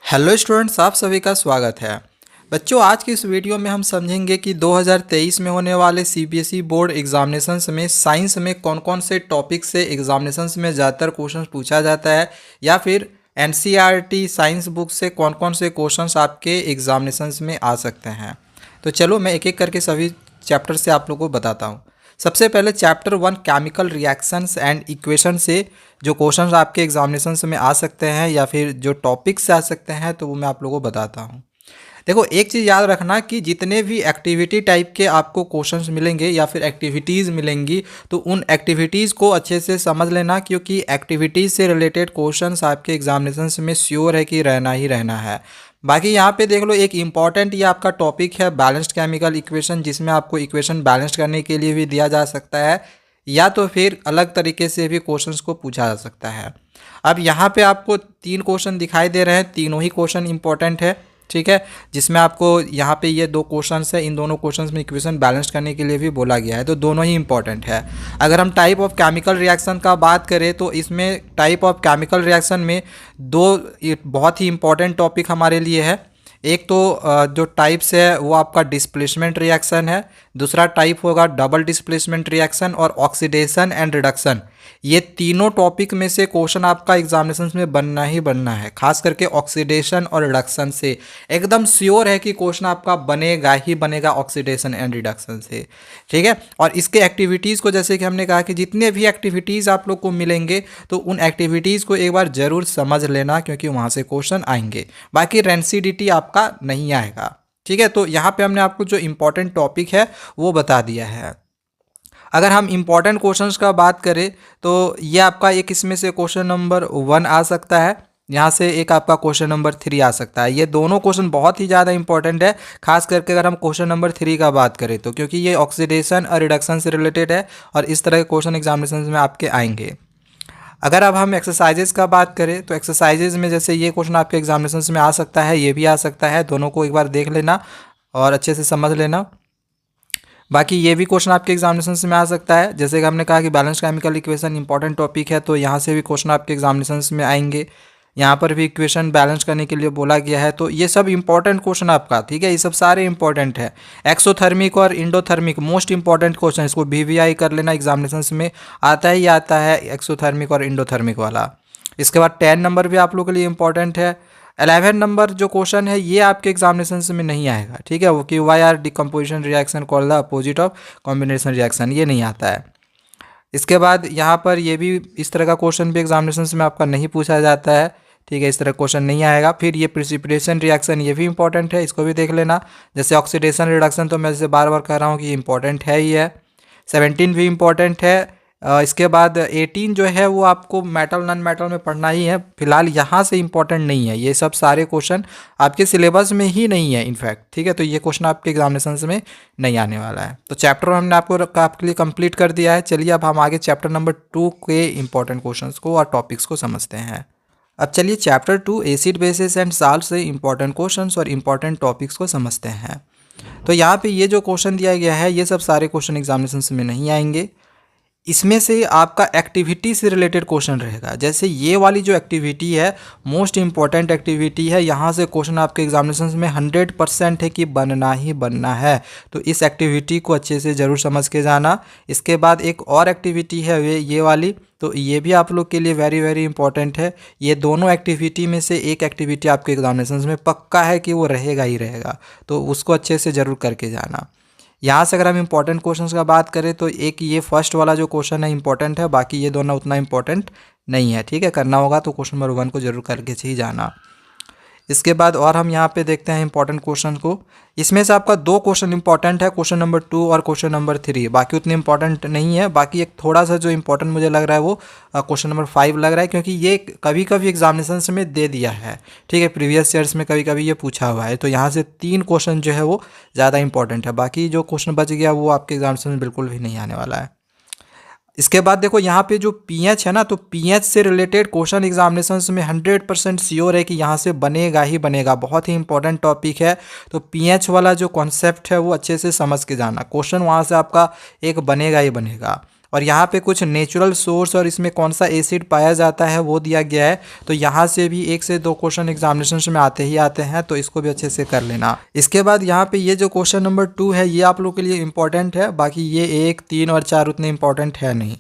Hello students, आप सभी का स्वागत है। बच्चों, आज की इस वीडियो में हम समझेंगे कि 2023 में होने वाले सीबीएसई बोर्ड एग्जामिनेशंस में साइंस में कौन कौन से टॉपिक से एग्जामिनेशंस में ज़्यादातर क्वेश्चंस पूछा जाता है, या फिर एनसीईआरटी साइंस बुक से कौन कौन से क्वेश्चंस आपके एग्जामिनेशंस में आ सकते हैं। तो चलो मैं एक एक करके सभी चैप्टर से आप लोगों को बताता हूँ। सबसे पहले chapter 1 chemical reactions and equation से जो क्वेश्चंस आपके एग्जामिनेशंस में आ सकते हैं या फिर जो टॉपिक्स से आ सकते हैं, तो वो मैं आप लोगों को बताता हूँ। देखो, एक चीज़ याद रखना कि जितने भी एक्टिविटी टाइप के आपको क्वेश्चंस मिलेंगे या फिर एक्टिविटीज़ मिलेंगी, तो उन एक्टिविटीज़ को अच्छे से समझ लेना, क्योंकि एक्टिविटीज़ से रिलेटेड क्वेश्चंस आपके एग्जामिनेशंस में श्योर है कि रहना ही रहना है। बाकी यहाँ पे देख लो, एक इम्पॉर्टेंट ये आपका टॉपिक है बैलेंस्ड केमिकल इक्वेशन, जिसमें आपको इक्वेशन बैलेंस करने के लिए भी दिया जा सकता है, या तो फिर अलग तरीके से भी क्वेश्चंस को पूछा जा सकता है। अब यहाँ पे आपको 3 क्वेश्चन दिखाई दे रहे हैं, तीनों ही क्वेश्चन इंपॉर्टेंट है, ठीक है। जिसमें आपको यहाँ पे ये 2 क्वेश्चंस है, इन दोनों क्वेश्चंस में इक्वेशन बैलेंस करने के लिए भी बोला गया है, तो दोनों ही इंपॉर्टेंट है। अगर हम टाइप ऑफ केमिकल रिएक्शन का बात करें, तो इसमें टाइप ऑफ केमिकल रिएक्शन में 2 बहुत ही इंपॉर्टेंट टॉपिक हमारे लिए है। एक तो जो टाइप्स है वो आपका डिस्प्लेसमेंट रिएक्शन है, दूसरा टाइप होगा डबल डिस्प्लेसमेंट रिएक्शन और ऑक्सीडेशन एंड रिडक्शन। ये तीनों टॉपिक में से क्वेश्चन आपका एग्जामिनेशन में बनना ही बनना है, खास करके ऑक्सीडेशन और रिडक्शन से एकदम श्योर है कि क्वेश्चन आपका बनेगा ही बनेगा ऑक्सीडेशन एंड रिडक्शन से, ठीक है। और इसके एक्टिविटीज़ को, जैसे कि हमने कहा कि जितने भी एक्टिविटीज़ आप लोग को मिलेंगे, तो उन एक्टिविटीज़ को एक बार ज़रूर समझ लेना, क्योंकि वहाँ से क्वेश्चन आएंगे। बाकी रेंसिडिटी आपका नहीं आएगा, ठीक है। तो यहाँ पे हमने आपको जो इम्पोर्टेंट टॉपिक है वो बता दिया है। अगर हम इम्पॉर्टेंट क्वेश्चंस का बात करें, तो ये आपका एक इसमें से क्वेश्चन नंबर 1 आ सकता है, यहाँ से एक आपका क्वेश्चन नंबर 3 आ सकता है। ये दोनों क्वेश्चन बहुत ही ज़्यादा इंपॉर्टेंट है, खास करके अगर हम क्वेश्चन नंबर 3 का बात करें तो, क्योंकि ये ऑक्सीडेशन और रिडक्शन से रिलेटेड है और इस तरह के क्वेश्चन एग्जामिनेशन में आपके आएंगे। अगर अब हम एक्सरसाइजेज का बात करें, तो एक्सरसाइजेज में जैसे ये क्वेश्चन आपके एग्जामिनेशन में आ सकता है, ये भी आ सकता है, दोनों को एक बार देख लेना और अच्छे से समझ लेना। बाकी ये भी क्वेश्चन आपके एग्जामिनेशन में आ सकता है, जैसे कि हमने कहा कि balance chemical equation important topic है, तो यहाँ से भी क्वेश्चन आपके एग्जामिनेशन में आएंगे। यहाँ पर भी इक्वेशन बैलेंस करने के लिए बोला गया है, तो ये सब इंपॉर्टेंट क्वेश्चन आपका, ठीक है। ये सब सारे इंपॉर्टेंट है। एक्सोथर्मिक और इंडोथर्मिक मोस्ट इंपॉर्टेंट क्वेश्चन, इसको वीवीआई कर लेना, एग्जामिनेशन में आता ही आता है एक्सोथर्मिक और इंडोथर्मिक वाला। इसके बाद 10 नंबर भी आप लोगों के लिए इंपॉर्टेंट है। 11 नंबर जो क्वेश्चन है ये आपके एग्जामिनेशन में नहीं आएगा, ठीक है, वो कि why are decomposition reaction called the opposite of combination reaction, ये नहीं आता है। इसके बाद यहाँ पर ये भी इस तरह का क्वेश्चन भी एग्जामिनेशन में आपका नहीं पूछा जाता है, ठीक है, इस तरह क्वेश्चन नहीं आएगा। फिर ये प्रिसिपिटेशन रिएक्शन, ये भी इंपॉर्टेंट है, इसको भी देख लेना। जैसे ऑक्सीडेशन रिडक्शन, तो मैं जैसे बार बार कह रहा हूँ कि इंपॉर्टेंट है ही है। 17 भी इंपॉर्टेंट है। इसके बाद 18 जो है वो आपको मेटल नॉन मेटल में पढ़ना ही है, फिलहाल यहाँ से इंपॉर्टेंट नहीं है। ये सब सारे क्वेश्चन आपके सिलेबस में ही नहीं है इनफैक्ट, ठीक है, तो ये क्वेश्चन आपके एग्जामिनेशन में नहीं आने वाला है। तो चैप्टर हमने आपके लिए कंप्लीट कर दिया है। चलिए अब हम आगे चैप्टर नंबर 2 के इंपॉर्टेंट क्वेश्चन को और टॉपिक्स को समझते हैं। अब चलिए chapter 2 acid basis and salt से इंपॉर्टेंट क्वेश्चंस और इंपॉर्टेंट टॉपिक्स को समझते हैं। तो यहाँ पे ये जो क्वेश्चन दिया गया है, ये सब सारे क्वेश्चन एग्जामिनेशन में नहीं आएंगे। इसमें से आपका एक्टिविटी से रिलेटेड क्वेश्चन रहेगा। जैसे ये वाली जो एक्टिविटी है मोस्ट इंपॉर्टेंट एक्टिविटी है, यहाँ से क्वेश्चन आपके एग्जामिनेशन में 100% है कि बनना ही बनना है, तो इस एक्टिविटी को अच्छे से ज़रूर समझ के जाना। इसके बाद एक और एक्टिविटी है ये वाली, तो ये भी आप लोग के लिए वेरी वेरी इंपॉर्टेंट है। ये दोनों एक्टिविटी में से एक एक्टिविटी आपके एग्जामिनेशन में पक्का है कि वो रहेगा ही रहेगा, तो उसको अच्छे से ज़रूर करके जाना। यहाँ से अगर हम इंपॉर्टेंट क्वेश्चंस का बात करें, तो एक ये फर्स्ट वाला जो क्वेश्चन है इंपॉर्टेंट है, बाकी ये दोनों उतना इंपॉर्टेंट नहीं है, ठीक है। करना होगा तो क्वेश्चन नंबर 1 को जरूर करके ही जाना। इसके बाद और हम यहाँ पे देखते हैं इंपॉर्टेंट क्वेश्चन को। इसमें से आपका 2 क्वेश्चन इंपॉर्टेंट है, क्वेश्चन नंबर 2 और क्वेश्चन नंबर 3, बाकी उतने इंपॉर्टेंट नहीं है। बाकी एक थोड़ा सा जो इंपॉर्टेंट मुझे लग रहा है वो क्वेश्चन नंबर 5 लग रहा है, क्योंकि ये कभी कभी एग्जामिनेशन में दे दिया है, ठीक है, प्रीवियस ईयर्स में कभी कभी ये पूछा हुआ है। तो यहाँ से 3 क्वेश्चन जो है वो ज़्यादा इंपॉर्टेंट है, बाकी जो क्वेश्चन बच गया वो आपके एग्जामिनेशन में बिल्कुल भी नहीं आने वाला है। इसके बाद देखो यहाँ पे जो पीएच है ना, तो पीएच से रिलेटेड क्वेश्चन एग्जामिनेशन में 100% श्योर है कि यहाँ से बनेगा ही बनेगा, बहुत ही इंपॉर्टेंट टॉपिक है। तो पीएच वाला जो कॉन्सेप्ट है वो अच्छे से समझ के जाना, क्वेश्चन वहाँ से आपका एक बनेगा ही बनेगा। और यहाँ पे कुछ नेचुरल सोर्स और इसमें कौन सा एसिड पाया जाता है वो दिया गया है। तो यहाँ से भी 1 से 2 क्वेश्चन एग्जामिनेशन में आते ही आते हैं, तो इसको भी अच्छे से कर लेना। इसके बाद यहाँ पे ये जो क्वेश्चन नंबर 2 है ये आप लोग के लिए इंपॉर्टेंट है, बाकी ये 1, 3 और 4 उतने इंपॉर्टेंट है नहीं।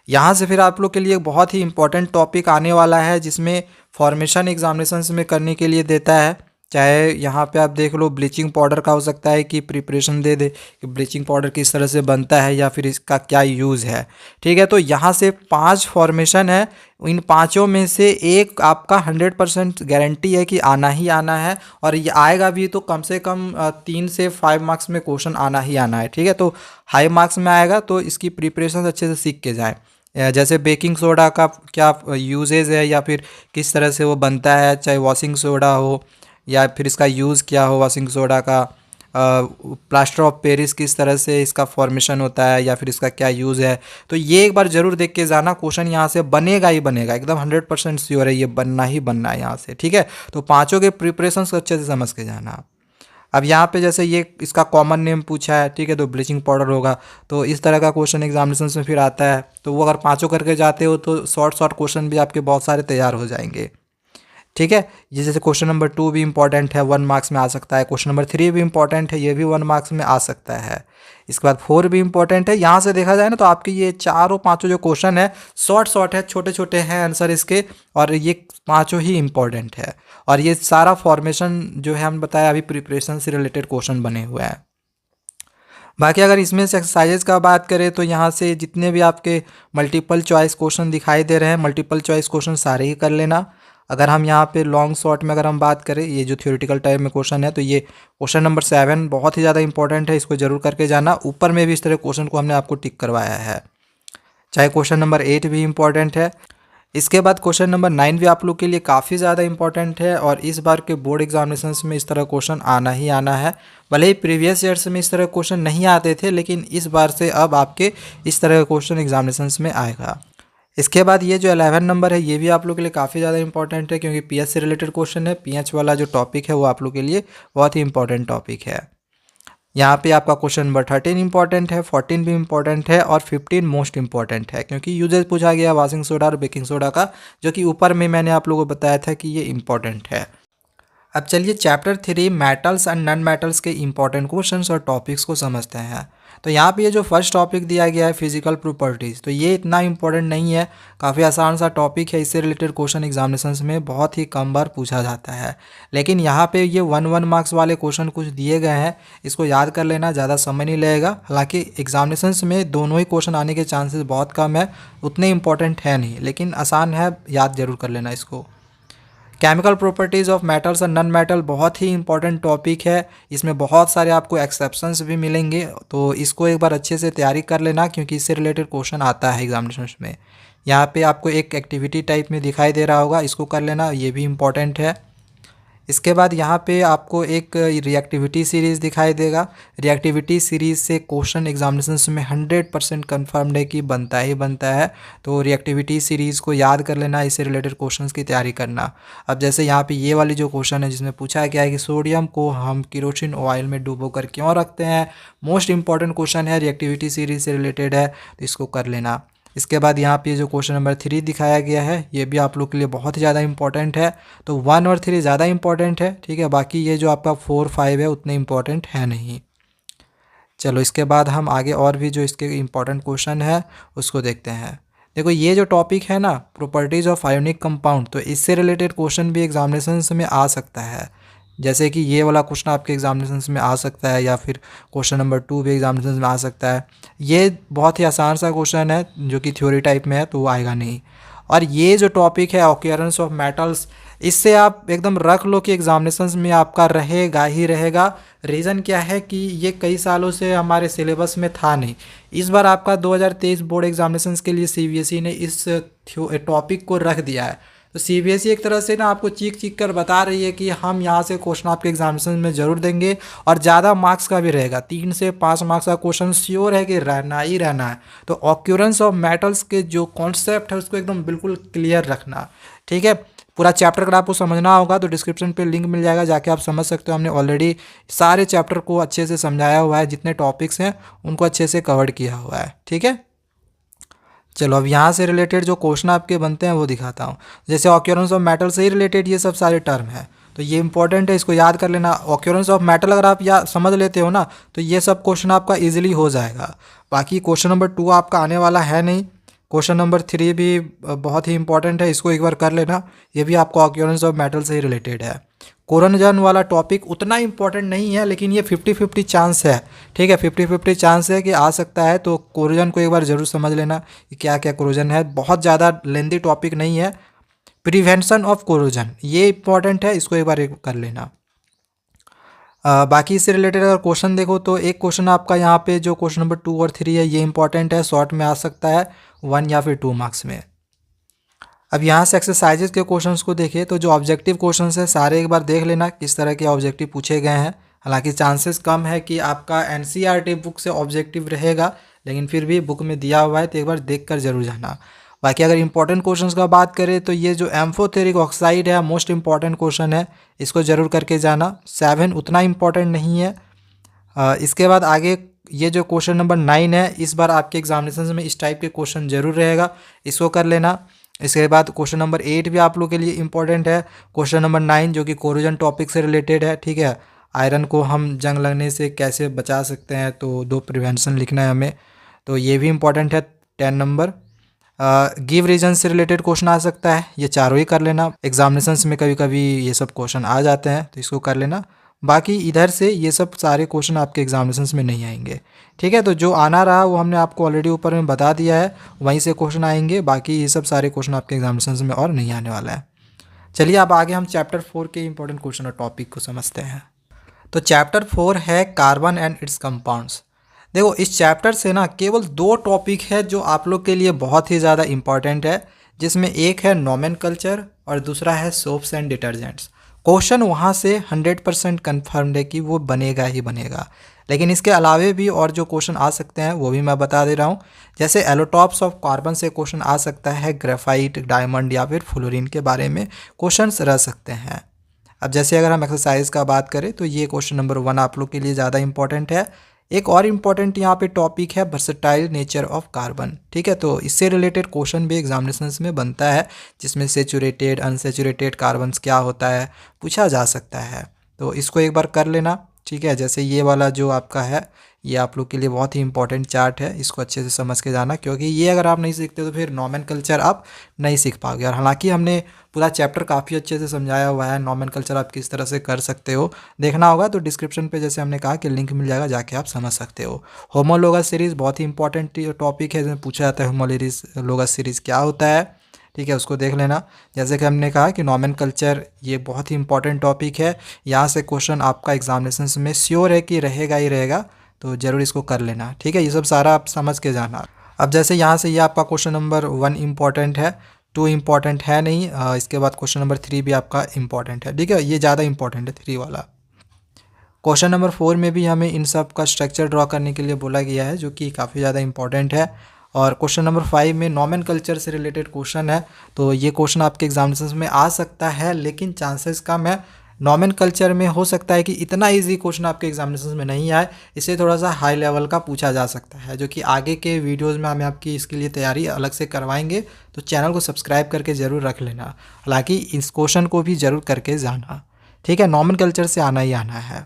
यहाँ से फिर आप लोग के लिए एक बहुत ही इंपॉर्टेंट टॉपिक आने वाला है जिसमें फॉर्मेशन एग्जामिनेशंस में करने के लिए देता है। चाहे यहाँ पे आप देख लो ब्लीचिंग पाउडर का हो सकता है कि प्रिपरेशन दे दे कि ब्लीचिंग पाउडर किस तरह से बनता है या फिर इसका क्या यूज़ है। ठीक है, तो यहाँ से 5 फॉर्मेशन है, इन पाँचों में से एक आपका 100% गारंटी है कि आना ही आना है, और ये आएगा भी तो कम से कम 3 से 5 मार्क्स में क्वेश्चन आना ही आना है। ठीक है, तो हाई मार्क्स में आएगा तो इसकी प्रिपरेशन अच्छे से सीख के जाएँ। जैसे बेकिंग सोडा का क्या यूजेज है या फिर किस तरह से वो बनता है, चाहे वॉशिंग सोडा हो या फिर इसका यूज़ क्या हो, वॉशिंग सोडा का प्लास्टर ऑफ पेरिस किस तरह से इसका फॉर्मेशन होता है या फिर इसका क्या यूज़ है, तो ये एक बार ज़रूर देख के जाना। क्वेश्चन यहाँ से बनेगा ही बनेगा, एकदम 100% श्योर है, ये बनना ही बनना है यहाँ से। ठीक है, तो पाँचों के प्रिपरेशन को अच्छे से समझ के जाना। अब यहाँ पे जैसे ये इसका कॉमन नेम पूछा है, ठीक है, तो ब्लीचिंग पाउडर होगा, तो इस तरह का क्वेश्चन एग्जामिनेशन में फिर आता है। तो वो अगर पाँचों करके जाते हो तो शॉर्ट क्वेश्चन भी आपके बहुत सारे तैयार हो जाएंगे। ठीक है, ये जैसे क्वेश्चन नंबर 2 भी इंपॉर्टेंट है, 1 मार्क्स में आ सकता है। क्वेश्चन नंबर 3 भी इंपॉर्टेंट है, ये भी 1 मार्क्स में आ सकता है। इसके बाद 4 भी इंपॉर्टेंट है। यहाँ से देखा जाए ना तो आपके ये चारों पांचों जो क्वेश्चन है शॉर्ट है, छोटे छोटे हैं आंसर इसके, और ये पांचों ही इंपॉर्टेंट है। और ये सारा फॉर्मेशन जो है हम बताया अभी प्रिपरेशन से रिलेटेड क्वेश्चन बने हुए हैं। बाकी अगर इसमें से एक्सरसाइजेज का बात करें तो यहाँ से जितने भी आपके मल्टीपल चॉइस क्वेश्चन दिखाई दे रहे हैं, मल्टीपल चॉइस क्वेश्चन सारे ही कर लेना। अगर हम यहाँ पे लॉन्ग शॉर्ट में अगर हम बात करें, ये जो थ्योरेटिकल टाइप में क्वेश्चन है, तो ये क्वेश्चन नंबर 7 बहुत ही ज़्यादा इंपॉर्टेंट है, इसको जरूर करके जाना। ऊपर में भी इस तरह क्वेश्चन को हमने आपको टिक करवाया है। चाहे क्वेश्चन नंबर 8 भी इंपॉर्टेंट है। इसके बाद क्वेश्चन नंबर 9 भी आप लोग के लिए काफ़ी ज़्यादा इंपॉर्टेंट है, और इस बार के बोर्ड एग्जामिनेशंस में इस तरह क्वेश्चन आना ही आना है। भले ही प्रीवियस ईयर्स में इस तरह क्वेश्चन नहीं आते थे, लेकिन इस बार से अब आपके इस तरह का क्वेश्चन एग्जामिनेशंस में आएगा। इसके बाद ये जो 11 नंबर है ये भी आप लोग के लिए काफ़ी ज़्यादा इंपॉर्टेंट है, क्योंकि पीएच से रिलेटेड क्वेश्चन है। पीएच वाला जो टॉपिक है वो आप लोग के लिए बहुत ही इंपॉर्टेंट टॉपिक है। यहाँ पे आपका क्वेश्चन नंबर 13 इंपॉर्टेंट है, 14 भी इंपॉर्टेंट है, और 15 मोस्ट इंपॉर्टेंट है, क्योंकि यूजेज पूछा गया वॉशिंग सोडा और बेकिंग सोडा का, जो कि ऊपर में मैंने आप लोगों को बताया था कि ये इंपॉर्टेंट है। अब चलिए chapter 3 metals and non metals के इंपॉर्टेंट क्वेश्चंस और टॉपिक्स को समझते हैं। तो यहाँ पे ये जो फर्स्ट टॉपिक दिया गया है फिजिकल प्रॉपर्टीज़, तो ये इतना इंपॉर्टेंट नहीं है, काफ़ी आसान सा टॉपिक है। इससे रिलेटेड क्वेश्चन एग्जामिनेशंस में बहुत ही कम बार पूछा जाता है, लेकिन यहाँ पे ये 1 मार्क्स वाले क्वेश्चन कुछ दिए गए हैं, इसको याद कर लेना, ज़्यादा समय नहीं लगेगा। हालांकि एग्जामिनेशंस में दोनों ही क्वेश्चन आने के चांसेस बहुत कम है, उतने इंपॉर्टेंट है नहीं, लेकिन आसान है, याद जरूर कर लेना इसको। केमिकल प्रॉपर्टीज़ ऑफ मेटल्स और नॉन मेटल बहुत ही इंपॉर्टेंट टॉपिक है, इसमें बहुत सारे आपको एक्सेप्शंस भी मिलेंगे, तो इसको एक बार अच्छे से तैयारी कर लेना, क्योंकि इससे रिलेटेड क्वेश्चन आता है एग्जामिनेशन में। यहाँ पे आपको एक एक्टिविटी टाइप में दिखाई दे रहा होगा, इसको कर लेना, ये भी इम्पॉर्टेंट है। इसके बाद यहाँ पे आपको एक रिएक्टिविटी सीरीज़ दिखाई देगा। रिएक्टिविटी सीरीज़ से क्वेश्चन एग्जामिनेशंस में 100% कन्फर्म्ड है कि बनता ही बनता है, तो रिएक्टिविटी सीरीज़ को याद कर लेना, इससे रिलेटेड क्वेश्चंस की तैयारी करना। अब जैसे यहाँ पे ये वाली जो क्वेश्चन है जिसमें पूछा गया है कि सोडियम को हम केरोसिन ऑयल में डुबो कर क्यों रखते हैं, मोस्ट इंपॉर्टेंट क्वेश्चन है, रिएक्टिविटी सीरीज़ से रिलेटेड है, तो इसको कर लेना। इसके बाद यहाँ पे जो क्वेश्चन नंबर 3 दिखाया गया है ये भी आप लोग के लिए बहुत ही ज़्यादा इंपॉर्टेंट है, तो 1 और 3 ज़्यादा इंपॉर्टेंट है। ठीक है, बाकी ये जो आपका 4, 5 है उतने इंपॉर्टेंट है नहीं। चलो इसके बाद हम आगे और भी जो इसके इंपॉर्टेंट क्वेश्चन है उसको देखते हैं। देखो ये जो टॉपिक है ना, प्रॉपर्टीज़ ऑफ आयोनिक कंपाउंड, तो इससे रिलेटेड क्वेश्चन भी एग्जामिनेशन में आ सकता है। जैसे कि ये वाला क्वेश्चन आपके एग्जामिनेशन में आ सकता है, या फिर क्वेश्चन नंबर 2 भी एग्जामिनेशन में आ सकता है। ये बहुत ही आसान सा क्वेश्चन है जो कि थ्योरी टाइप में है, तो वो आएगा नहीं। और ये जो टॉपिक है ऑक्यूरेंस ऑफ मेटल्स, इससे आप एकदम रख लो कि एग्जामिनेशन में आपका रहेगा ही रहेगा। रीज़न क्या है कि ये कई सालों से हमारे सिलेबस में था नहीं, इस बार आपका 2023 बोर्ड एग्जामिनेशन के लिए सीबीएसई ने इस टॉपिक को रख दिया है। तो सीबीएसई एक तरह से ना आपको चीख कर बता रही है कि हम यहाँ से क्वेश्चन आपके एग्जामिनेशन में ज़रूर देंगे, और ज़्यादा मार्क्स का भी रहेगा, 3 से 5 मार्क्स का क्वेश्चन श्योर है कि रहना ही रहना है। तो ऑक्यूरेंस ऑफ मेटल्स के जो कॉन्सेप्ट है उसको एकदम बिल्कुल क्लियर रखना। ठीक है, पूरा चैप्टर अगर आपको समझना होगा तो डिस्क्रिप्शन पे लिंक मिल जाएगा, जाके आप समझ सकते हो। हमने ऑलरेडी सारे चैप्टर को अच्छे से समझाया हुआ है, जितने टॉपिक्स हैं उनको अच्छे से कवर किया हुआ है। ठीक है, चलो अब यहाँ से रिलेटेड जो क्वेश्चन आपके बनते हैं वो दिखाता हूँ। जैसे ऑक्यूरेंस ऑफ मेटल से ही रिलेटेड ये सब सारे टर्म है, तो ये इंपॉर्टेंट है, इसको याद कर लेना। ऑक्यूरेंस ऑफ मेटल अगर आप या समझ लेते हो ना तो ये सब क्वेश्चन आपका इजीली हो जाएगा। बाकी क्वेश्चन नंबर 2 आपका आने वाला है नहीं। क्वेश्चन नंबर 3 भी बहुत ही इंपॉर्टेंट है, इसको एक बार कर लेना, ये भी आपको ऑक्यूरेंस ऑफ मेटल से ही रिलेटेड है। कोरोजन वाला टॉपिक उतना इंपॉर्टेंट नहीं है, लेकिन ये 50-50 चांस है, ठीक है, 50-50 चांस है कि आ सकता है। तो कोरोजन को एक बार ज़रूर समझ लेना कि क्या क्या कोरोजन है, बहुत ज़्यादा लेंदी टॉपिक नहीं है। प्रिवेंशन ऑफ कोरोजन ये इंपॉर्टेंट है, इसको एक बार कर लेना। बाकी इससे रिलेटेड अगर क्वेश्चन देखो तो एक क्वेश्चन आपका यहाँ पे जो क्वेश्चन नंबर 2 और 3 है ये इंपॉर्टेंट है, शॉर्ट में आ सकता है 1 या फिर 2 मार्क्स में। अब यहाँ से एक्सरसाइजेस के क्वेश्चंस को देखें तो जो ऑब्जेक्टिव क्वेश्चंस है सारे एक बार देख लेना किस तरह के ऑब्जेक्टिव पूछे गए हैं। हालांकि चांसेस कम है कि आपका एनसीईआरटी बुक से ऑब्जेक्टिव रहेगा, लेकिन फिर भी बुक में दिया हुआ है तो एक बार देख कर जरूर जाना। बाकी अगर इंपॉर्टेंट क्वेश्चंस का बात करें तो ये जो एम्फोथेरिक ऑक्साइड है मोस्ट इंपॉर्टेंट क्वेश्चन है, इसको जरूर करके जाना। 7 उतना इंपॉर्टेंट नहीं है। इसके बाद आगे ये जो क्वेश्चन नंबर 9 है, इस बार आपके एग्जामिनेशन में इस टाइप के क्वेश्चन जरूर रहेगा, इसको कर लेना। इसके बाद क्वेश्चन नंबर 8 भी आप लोग के लिए इंपॉर्टेंट है। क्वेश्चन नंबर 9 जो कि कोरोजन टॉपिक से रिलेटेड है, ठीक है। आयरन को हम जंग लगने से कैसे बचा सकते हैं, तो 2 प्रिवेंशन लिखना है हमें, तो ये भी इंपॉर्टेंट है। 10 नंबर गिव रीजन से रिलेटेड क्वेश्चन आ सकता है, ये चारों ही कर लेना। एग्जामिनेशंस में कभी कभी ये सब क्वेश्चन आ जाते हैं तो इसको कर लेना। बाकी इधर से ये सब सारे क्वेश्चन आपके एग्जामिनेशंस में नहीं आएंगे, ठीक है। तो जो आना रहा वो हमने आपको ऑलरेडी ऊपर में बता दिया है, वहीं से क्वेश्चन आएंगे। बाकी ये सब सारे क्वेश्चन आपके एग्जामिनेशंस में और नहीं आने वाला है। चलिए अब आगे हम चैप्टर 4 के इंपॉर्टेंट क्वेश्चन और टॉपिक को समझते हैं। तो चैप्टर 4 है कार्बन एंड इट्स कंपाउंड्स। देखो इस चैप्टर से ना केवल 2 टॉपिक है जो आप लोग के लिए बहुत ही ज़्यादा इंपॉर्टेंट है, जिसमें एक है नोमेनकल्चर और दूसरा है सोप्स एंड डिटर्जेंट्स। क्वेश्चन वहाँ से 100% कन्फर्म्ड है कि वो बनेगा ही बनेगा, लेकिन इसके अलावे भी और जो क्वेश्चन आ सकते हैं वो भी मैं बता दे रहा हूँ। जैसे एलोटॉप्स ऑफ कार्बन से क्वेश्चन आ सकता है, ग्रेफाइट, डायमंड या फिर फ्लोरीन के बारे में क्वेश्चंस रह सकते हैं। अब जैसे अगर हम एक्सरसाइज का बात करें तो ये क्वेश्चन नंबर 1 आप लोग के लिए ज़्यादा इंपॉर्टेंट है। एक और इम्पॉर्टेंट यहाँ पे टॉपिक है वर्सेटाइल नेचर ऑफ कार्बन, ठीक है। तो इससे रिलेटेड क्वेश्चन भी एग्जामिनेशंस में बनता है, जिसमें सेचुरेटेड अनसेचुरेटेड कार्बन्स क्या होता है पूछा जा सकता है, तो इसको एक बार कर लेना, ठीक है। जैसे ये वाला जो आपका है ये आप लोग के लिए बहुत ही इंपॉर्टेंट चार्ट है, इसको अच्छे से समझ के जाना, क्योंकि ये अगर आप नहीं सीखते तो फिर नोमेनकल्चर आप नहीं सीख पाओगे। और हालांकि हमने पूरा चैप्टर काफ़ी अच्छे से समझाया हुआ है, नोमेनकल्चर आप किस तरह से कर सकते हो, देखना होगा तो डिस्क्रिप्शन पे जैसे हमने कहा कि लिंक मिल जाएगा, जाके आप समझ सकते हो। होमोलोगस सीरीज़ बहुत ही इंपॉर्टेंट टॉपिक है, जिसमें पूछा जाता है होमोलोगस सीरीज़ क्या होता है, ठीक है, उसको देख लेना। जैसे कि हमने कहा कि नोमेनकल्चर ये बहुत ही इंपॉर्टेंट टॉपिक है, यहाँ से क्वेश्चन आपका एग्जामिनेशन में श्योर है कि रहेगा ही रहेगा, तो ज़रूर इसको कर लेना, ठीक है। ये सब सारा आप समझ के जाना। अब जैसे यहाँ से ये आपका क्वेश्चन नंबर 1 इम्पॉर्टेंट है, 2 इम्पॉर्टेंट है नहीं, इसके बाद क्वेश्चन नंबर 3 भी आपका इम्पॉर्टेंट है, ठीक है, ये ज़्यादा इंपॉर्टेंट है 3 वाला। क्वेश्चन नंबर 4 में भी हमें इन सब का स्ट्रक्चर ड्रॉ करने के लिए बोला गया है, जो कि काफ़ी ज़्यादा इंपॉर्टेंट है। और क्वेश्चन नंबर 5 में नोमेनकल्चर से रिलेटेड क्वेश्चन है, तो ये क्वेश्चन आपके एग्जामिनेशन में आ सकता है, लेकिन चांसेस कम है। नोमेनकल्चर में हो सकता है कि इतना इजी क्वेश्चन आपके एग्जामिनेशन में नहीं आए, इसे थोड़ा सा हाई लेवल का पूछा जा सकता है, जो कि आगे के वीडियोस में हमें आपकी इसके लिए तैयारी अलग से करवाएंगे, तो चैनल को सब्सक्राइब करके ज़रूर रख लेना। हालांकि इस क्वेश्चन को भी ज़रूर करके जाना, ठीक है, नोमेनकल्चर से आना ही आना है।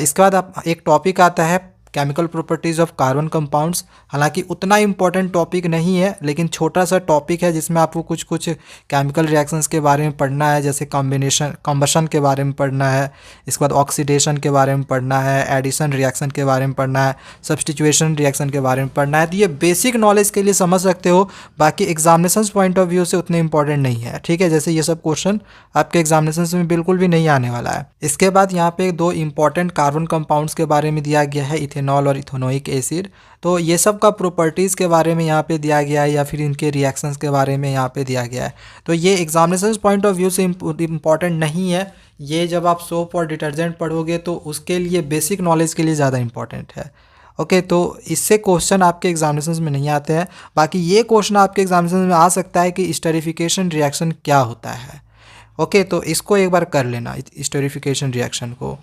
इसके बाद आप एक टॉपिक आता है chemical properties of carbon compounds. हालांकि उतना इम्पोर्टेंट टॉपिक नहीं है, लेकिन छोटा सा टॉपिक है, जिसमें आपको कुछ कुछ केमिकल रिएक्शंस के बारे में पढ़ना है, जैसे कम्बशन के बारे में पढ़ना है, इसके बाद ऑक्सीडेशन के बारे में पढ़ना है, एडिशन रिएक्शन के बारे में पढ़ना है, सब्स्टिट्यूशन रिएक्शन के बारे में पढ़ना है। तो ये बेसिक नॉलेज के लिए समझ सकते हो, बाकी एग्जामिनेशन पॉइंट ऑफ व्यू से उतने इंपॉर्टेंट नहीं है, ठीक है। जैसे ये सब क्वेश्चन आपके एग्जामिनेशन में बिल्कुल भी नहीं आने वाला है। इसके बाद यहाँ पे 2 इंपॉर्टेंट कार्बन कंपाउंड्स के बारे में दिया गया है, इथेनॉल और इथेनोइक एसिड। तो ये सब का प्रॉपर्टीज़ के बारे में यहाँ पे दिया गया है, या फिर इनके रिएक्शंस के बारे में यहाँ पे दिया गया है। तो ये एग्जामिनेशन पॉइंट ऑफ व्यू से इम्पॉर्टेंट नहीं है, ये जब आप सोप और डिटर्जेंट पढ़ोगे तो उसके लिए बेसिक नॉलेज के लिए ज़्यादा इंपॉर्टेंट है। ओके, तो इससे क्वेश्चन आपके एग्जामिनेशन में नहीं आते हैं। बाकी ये क्वेश्चन आपके एग्जामिनेशन में आ सकता है कि स्टेरिफिकेशन रिएक्शन क्या होता है। ओके, तो इसको एक बार कर लेना, स्टेरिफिकेशन रिएक्शन को।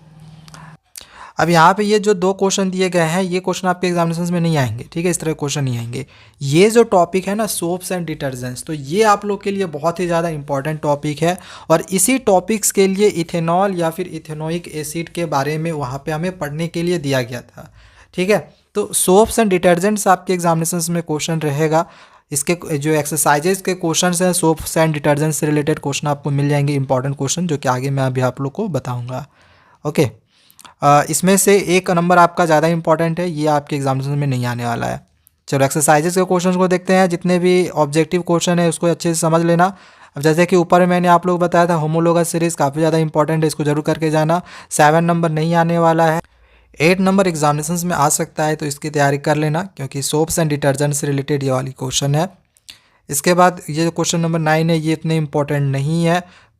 अब यहाँ पे ये जो दो क्वेश्चन दिए गए हैं, ये क्वेश्चन आपके एग्जामिनेशंस में नहीं आएंगे, ठीक है, इस तरह क्वेश्चन नहीं आएंगे। ये जो टॉपिक है ना सोप्स एंड डिटर्जेंट्स, तो ये आप लोग के लिए बहुत ही ज़्यादा इंपॉर्टेंट टॉपिक है। और इसी टॉपिक्स के लिए इथेनॉल या फिर इथेनोइक एसिड के बारे में वहाँ पे हमें पढ़ने के लिए दिया गया था, ठीक है। तो सोप्स एंड डिटर्जेंट्स आपके एग्जामिनेशंस में क्वेश्चन रहेगा। इसके जो एक्सरसाइजेज के क्वेश्चन हैं सोप्स एंड डिटर्जेंट से रिलेटेड क्वेश्चन आपको मिल जाएंगे, इंपॉर्टेंट क्वेश्चन, जो कि आगे मैं अभी आप लोग को बताऊँगा। ओके, इसमें से एक नंबर आपका ज़्यादा इंपॉर्टेंट है, ये आपके एग्जामिनेशन में नहीं आने वाला है। चलो एक्सरसाइजेस के क्वेश्चन को देखते हैं। जितने भी ऑब्जेक्टिव क्वेश्चन है उसको अच्छे से समझ लेना। अब जैसे कि ऊपर मैंने आप लोग बताया था होमोलोगस सीरीज़ काफ़ी ज़्यादा इंपॉर्टेंट है, इसको जरूर करके जाना। 7 नंबर नहीं आने वाला है, 8 नंबर एग्जामिनेशन में आ सकता है, तो इसकी तैयारी कर लेना, क्योंकि सोप्स एंड डिटर्जेंट से रिलेटेड ये वाली क्वेश्चन है। इसके बाद ये जो क्वेश्चन नंबर 9 है ये इतने इंपॉर्टेंट नहीं है।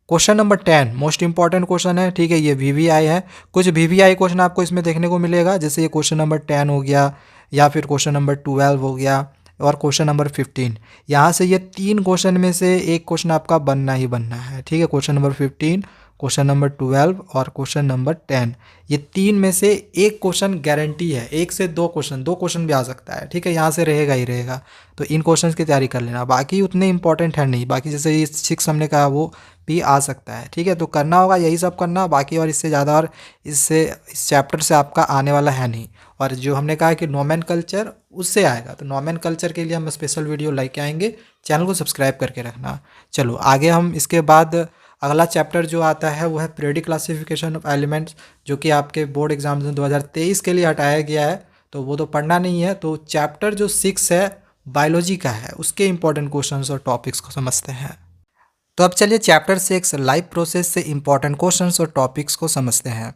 Question number 10 most important question है, ठीक है, ये वीवीआई है। कुछ वीवीआई क्वेश्चन आपको इसमें देखने को मिलेगा, जैसे ये क्वेश्चन नंबर 10 हो गया, या फिर क्वेश्चन नंबर 12 हो गया, और क्वेश्चन नंबर 15। यहाँ से ये 3 क्वेश्चन में से एक क्वेश्चन आपका बनना ही बनना है, ठीक है। क्वेश्चन नंबर 15, क्वेश्चन नंबर 12 और क्वेश्चन नंबर 10, ये 3 में से एक क्वेश्चन गारंटी है। 1 से 2 क्वेश्चन, 2 क्वेश्चन भी आ सकता है, ठीक है, यहाँ से रहेगा ही रहेगा। तो इन क्वेश्चंस की तैयारी कर लेना। बाकी उतने इंपॉर्टेंट है नहीं, बाकी जैसे ये 6 हमने कहा वो भी आ सकता है, ठीक है। तो करना होगा यही सब करना, बाकी और इससे ज़्यादा और इससे इस चैप्टर से आपका आने वाला है नहीं। और जो हमने कहा कि नोमेनकल्चर उससे आएगा, तो नोमेनकल्चर के लिए हम स्पेशल वीडियो लेके आएंगे, चैनल को सब्सक्राइब करके रखना। चलो आगे हम इसके बाद अगला चैप्टर जो आता है वो है पीरियोडिक क्लासिफिकेशन ऑफ एलिमेंट्स, जो कि आपके बोर्ड एग्जाम 2023 के लिए हटाया गया है, तो वो तो पढ़ना नहीं है। तो चैप्टर जो 6 है बायोलॉजी का है, उसके इंपॉर्टेंट क्वेश्चंस और टॉपिक्स को समझते हैं। तो अब चलिए चैप्टर 6 लाइफ प्रोसेस से इंपॉर्टेंट क्वेश्चंस और टॉपिक्स को समझते हैं।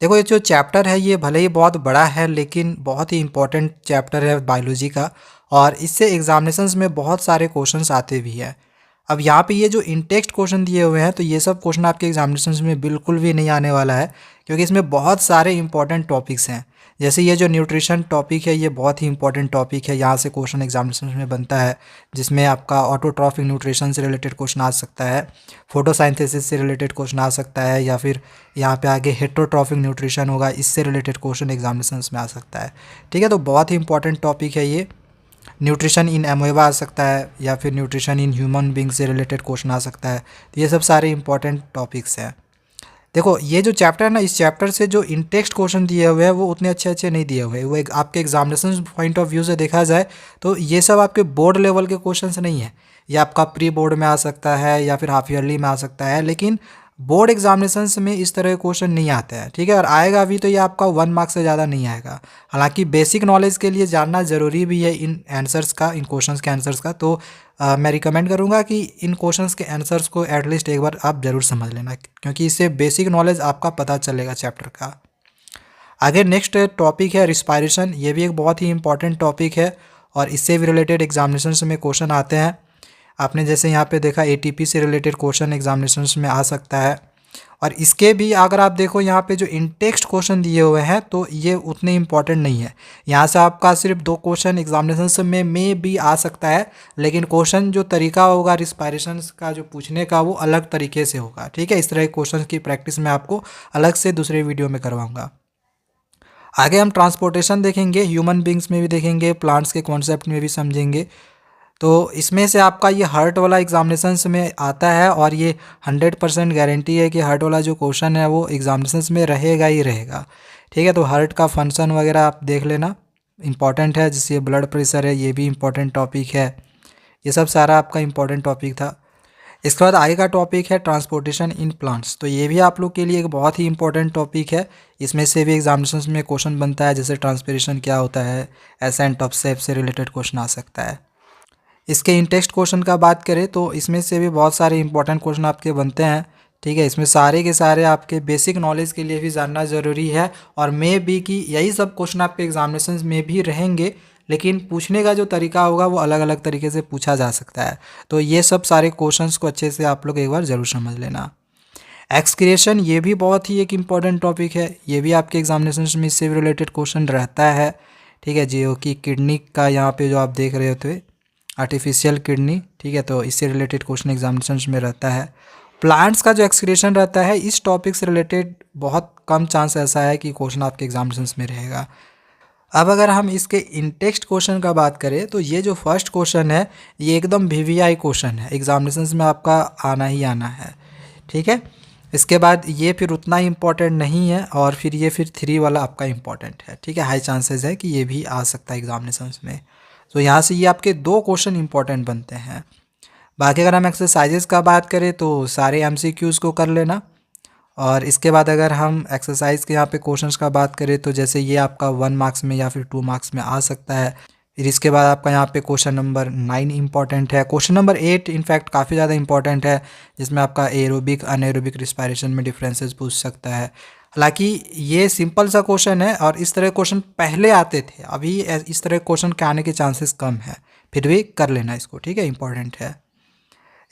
देखो ये जो चैप्टर है ये भले ही बहुत बड़ा है, लेकिन बहुत ही इंपॉर्टेंट चैप्टर है बायोलॉजी का, और इससे एग्जामिनेशंस में बहुत सारे क्वेश्चंस आते भी हैं। अब यहाँ पे ये जो इन टेक्स्ट क्वेश्चन दिए हुए हैं, तो ये सब क्वेश्चन आपके एग्जामिनेशंस में बिल्कुल भी नहीं आने वाला है, क्योंकि इसमें बहुत सारे इंपॉर्टेंट टॉपिक्स हैं। जैसे ये जो न्यूट्रिशन टॉपिक है ये बहुत ही इंपॉर्टेंट टॉपिक है, यहाँ से क्वेश्चन एग्जामिनेशन में बनता है, जिसमें आपका ऑटोट्रॉफिक न्यूट्रिशन से रिलेटेड क्वेश्चन आ सकता है, फोटोसाइंथेसिस से रिलेटेड क्वेश्चन आ सकता है, या फिर यहाँ पे आगे हेटरोट्रॉफिक न्यूट्रिशन होगा, इससे रिलेटेड क्वेश्चन एग्जामिनेशन में आ सकता है, ठीक है। तो बहुत ही इंपॉर्टेंट टॉपिक है ये। न्यूट्रिशन इन एमोएबा आ सकता है, या फिर न्यूट्रिशन इन ह्यूमन बींग से रिलेटेड क्वेश्चन आ सकता है। तो ये सब सारे इंपॉर्टेंट टॉपिक्स हैं। देखो ये जो चैप्टर है ना, इस चैप्टर से जो इन टेक्स्ट क्वेश्चन दिए हुए हैं वो उतने अच्छे अच्छे नहीं दिए हुए हैं। वो आपके एग्जामिनेशन पॉइंट ऑफ व्यू से देखा जाए तो ये सब आपके बोर्ड लेवल के क्वेश्चंस नहीं है। ये आपका प्री बोर्ड में आ सकता है, या फिर हाफ ईयरली में आ सकता है, लेकिन बोर्ड एग्जामिनेशंस में इस तरह के क्वेश्चन नहीं आते हैं, ठीक है। और आएगा भी तो ये आपका 1 मार्क्स से ज़्यादा नहीं आएगा। हालांकि बेसिक नॉलेज के लिए जानना ज़रूरी भी है इन आंसर्स का, इन क्वेश्चंस के आंसर्स का। तो मैं रिकमेंड करूँगा कि इन क्वेश्चंस के आंसर्स को एटलीस्ट एक बार आप ज़रूर समझ लेना, क्योंकि इससे बेसिक नॉलेज आपका पता चलेगा चैप्टर का। आगे नेक्स्ट टॉपिक है रिस्पायरेशन। ये भी एक बहुत ही इंपॉर्टेंट टॉपिक है, और इससे भी रिलेटेड एग्जामिनेशन में क्वेश्चन आते हैं। आपने जैसे यहाँ पे देखा एटीपी से रिलेटेड क्वेश्चन एग्जामिनेशन में आ सकता है। और इसके भी अगर आप देखो यहाँ पे जो इन टेक्स्ट क्वेश्चन दिए हुए हैं तो ये उतने इंपॉर्टेंट नहीं है। यहाँ से आपका सिर्फ 2 क्वेश्चन एग्जामिनेशन में भी आ सकता है, लेकिन क्वेश्चन जो तरीका होगा रिस्पायरेशन का जो पूछने का वो अलग तरीके से होगा, ठीक है। इस तरह के क्वेश्चन की प्रैक्टिस मैं आपको अलग से दूसरे वीडियो में करवाऊँगा। आगे हम ट्रांसपोर्टेशन देखेंगे, ह्यूमन बींग्स में भी देखेंगे, प्लांट्स के कॉन्सेप्ट में भी समझेंगे। तो इसमें से आपका ये हार्ट वाला एग्जामिनेशंस में आता है, और ये 100% गारंटी है कि हार्ट वाला जो क्वेश्चन है वो एग्जामिनेशंस में रहेगा ही रहेगा, ठीक है। तो हार्ट का फंक्शन वगैरह आप देख लेना, इंपॉर्टेंट है। जिससे ब्लड प्रेशर है ये भी इंपॉर्टेंट टॉपिक है। ये सब सारा आपका इंपॉर्टेंट टॉपिक था। इसके बाद आगे का टॉपिक है ट्रांसपोर्टेशन इन प्लांट्स। तो ये भी आप लोग के लिए एक बहुत ही इंपॉर्टेंट टॉपिक है। इसमें से भी एग्जामिनेशंस में क्वेश्चन बनता है, जैसे ट्रांसपिरेशन क्या होता है, एसेंट ऑफ सेप से रिलेटेड क्वेश्चन आ सकता है। इसके इन टेक्स्ट क्वेश्चन का बात करें तो इसमें से भी बहुत सारे इंपॉर्टेंट क्वेश्चन आपके बनते हैं, ठीक है। इसमें सारे के सारे आपके बेसिक नॉलेज के लिए भी जानना ज़रूरी है, और मे बी कि यही सब क्वेश्चन आपके एग्जामिनेशन में भी रहेंगे, लेकिन पूछने का जो तरीका होगा वो अलग अलग तरीके से पूछा जा सकता है। तो ये सब सारे क्वेश्चंस को अच्छे से आप लोग एक बार ज़रूर समझ लेना। एक्सक्रिएशन ये भी बहुत ही एक इम्पॉर्टेंट टॉपिक है। ये भी आपके एग्जामिनेशन में इससे भी रिलेटेड क्वेश्चन रहता है, ठीक है। जो कि किडनी का यहाँ पे जो आप देख रहे होते आर्टिफिशियल किडनी, ठीक है, तो इससे रिलेटेड क्वेश्चन एग्जामिनेशन में रहता है। प्लांट्स का जो एक्सक्रीशन रहता है इस टॉपिक से रिलेटेड बहुत कम चांस ऐसा है कि क्वेश्चन आपके एग्जामिनेशंस में रहेगा। अब अगर हम इसके इन टेक्स्ट क्वेश्चन का बात करें तो ये जो फर्स्ट क्वेश्चन है ये एकदम वीवीआई क्वेश्चन है, एग्जामिनेशंस में आपका आना ही आना है, ठीक है। इसके बाद ये फिर उतना इम्पोर्टेंट नहीं है और फिर ये फिर 3 वाला आपका इम्पोर्टेंट है, ठीक है। हाई चांसेस है कि ये भी आ सकता है एग्जामिनेशंस में। तो यहाँ से ये आपके 2 क्वेश्चन इंपॉर्टेंट बनते हैं। बाकी अगर हम एक्सरसाइजेस का बात करें तो सारे एमसीक्यूज़ को कर लेना। और इसके बाद अगर हम एक्सरसाइज के यहाँ पे क्वेश्चंस का बात करें तो जैसे ये आपका 1 मार्क्स में या फिर 2 मार्क्स में आ सकता है। फिर इसके बाद आपका यहाँ पे क्वेश्चन नंबर 9 इंपॉर्टेंट है। क्वेश्चन नंबर 8 इनफैक्ट काफ़ी ज़्यादा इंपॉर्टेंट है, जिसमें आपका एरोबिक अनएरोबिक रिस्पायरेशन में डिफरेंसेस पूछ सकता है। हालांकि ये सिंपल सा क्वेश्चन है और इस तरह क्वेश्चन पहले आते थे, अभी इस तरह क्वेश्चन के आने के चांसेस कम है, फिर भी कर लेना इसको, ठीक है, इंपॉर्टेंट है।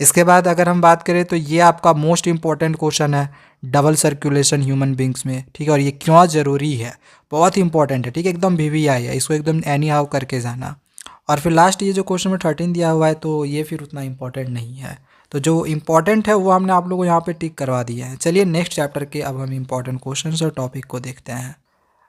इसके बाद अगर हम बात करें तो ये आपका मोस्ट इंपॉर्टेंट क्वेश्चन है, डबल सर्कुलेशन ह्यूमन बींग्स में, ठीक है। और ये क्यों ज़रूरी है, बहुत इंपॉर्टेंट है, ठीक है, एकदम वीवीआई है, इसको एकदम एनी हाउ करके जाना। और फिर लास्ट ये जो क्वेश्चन नंबर 13 दिया हुआ है तो ये फिर उतना इंपॉर्टेंट नहीं है। तो जो इंपॉर्टेंट है वो हमने आप लोगों को यहाँ पे टिक करवा दिया है। चलिए नेक्स्ट चैप्टर के अब हम इंपॉर्टेंट क्वेश्चन और टॉपिक को देखते हैं।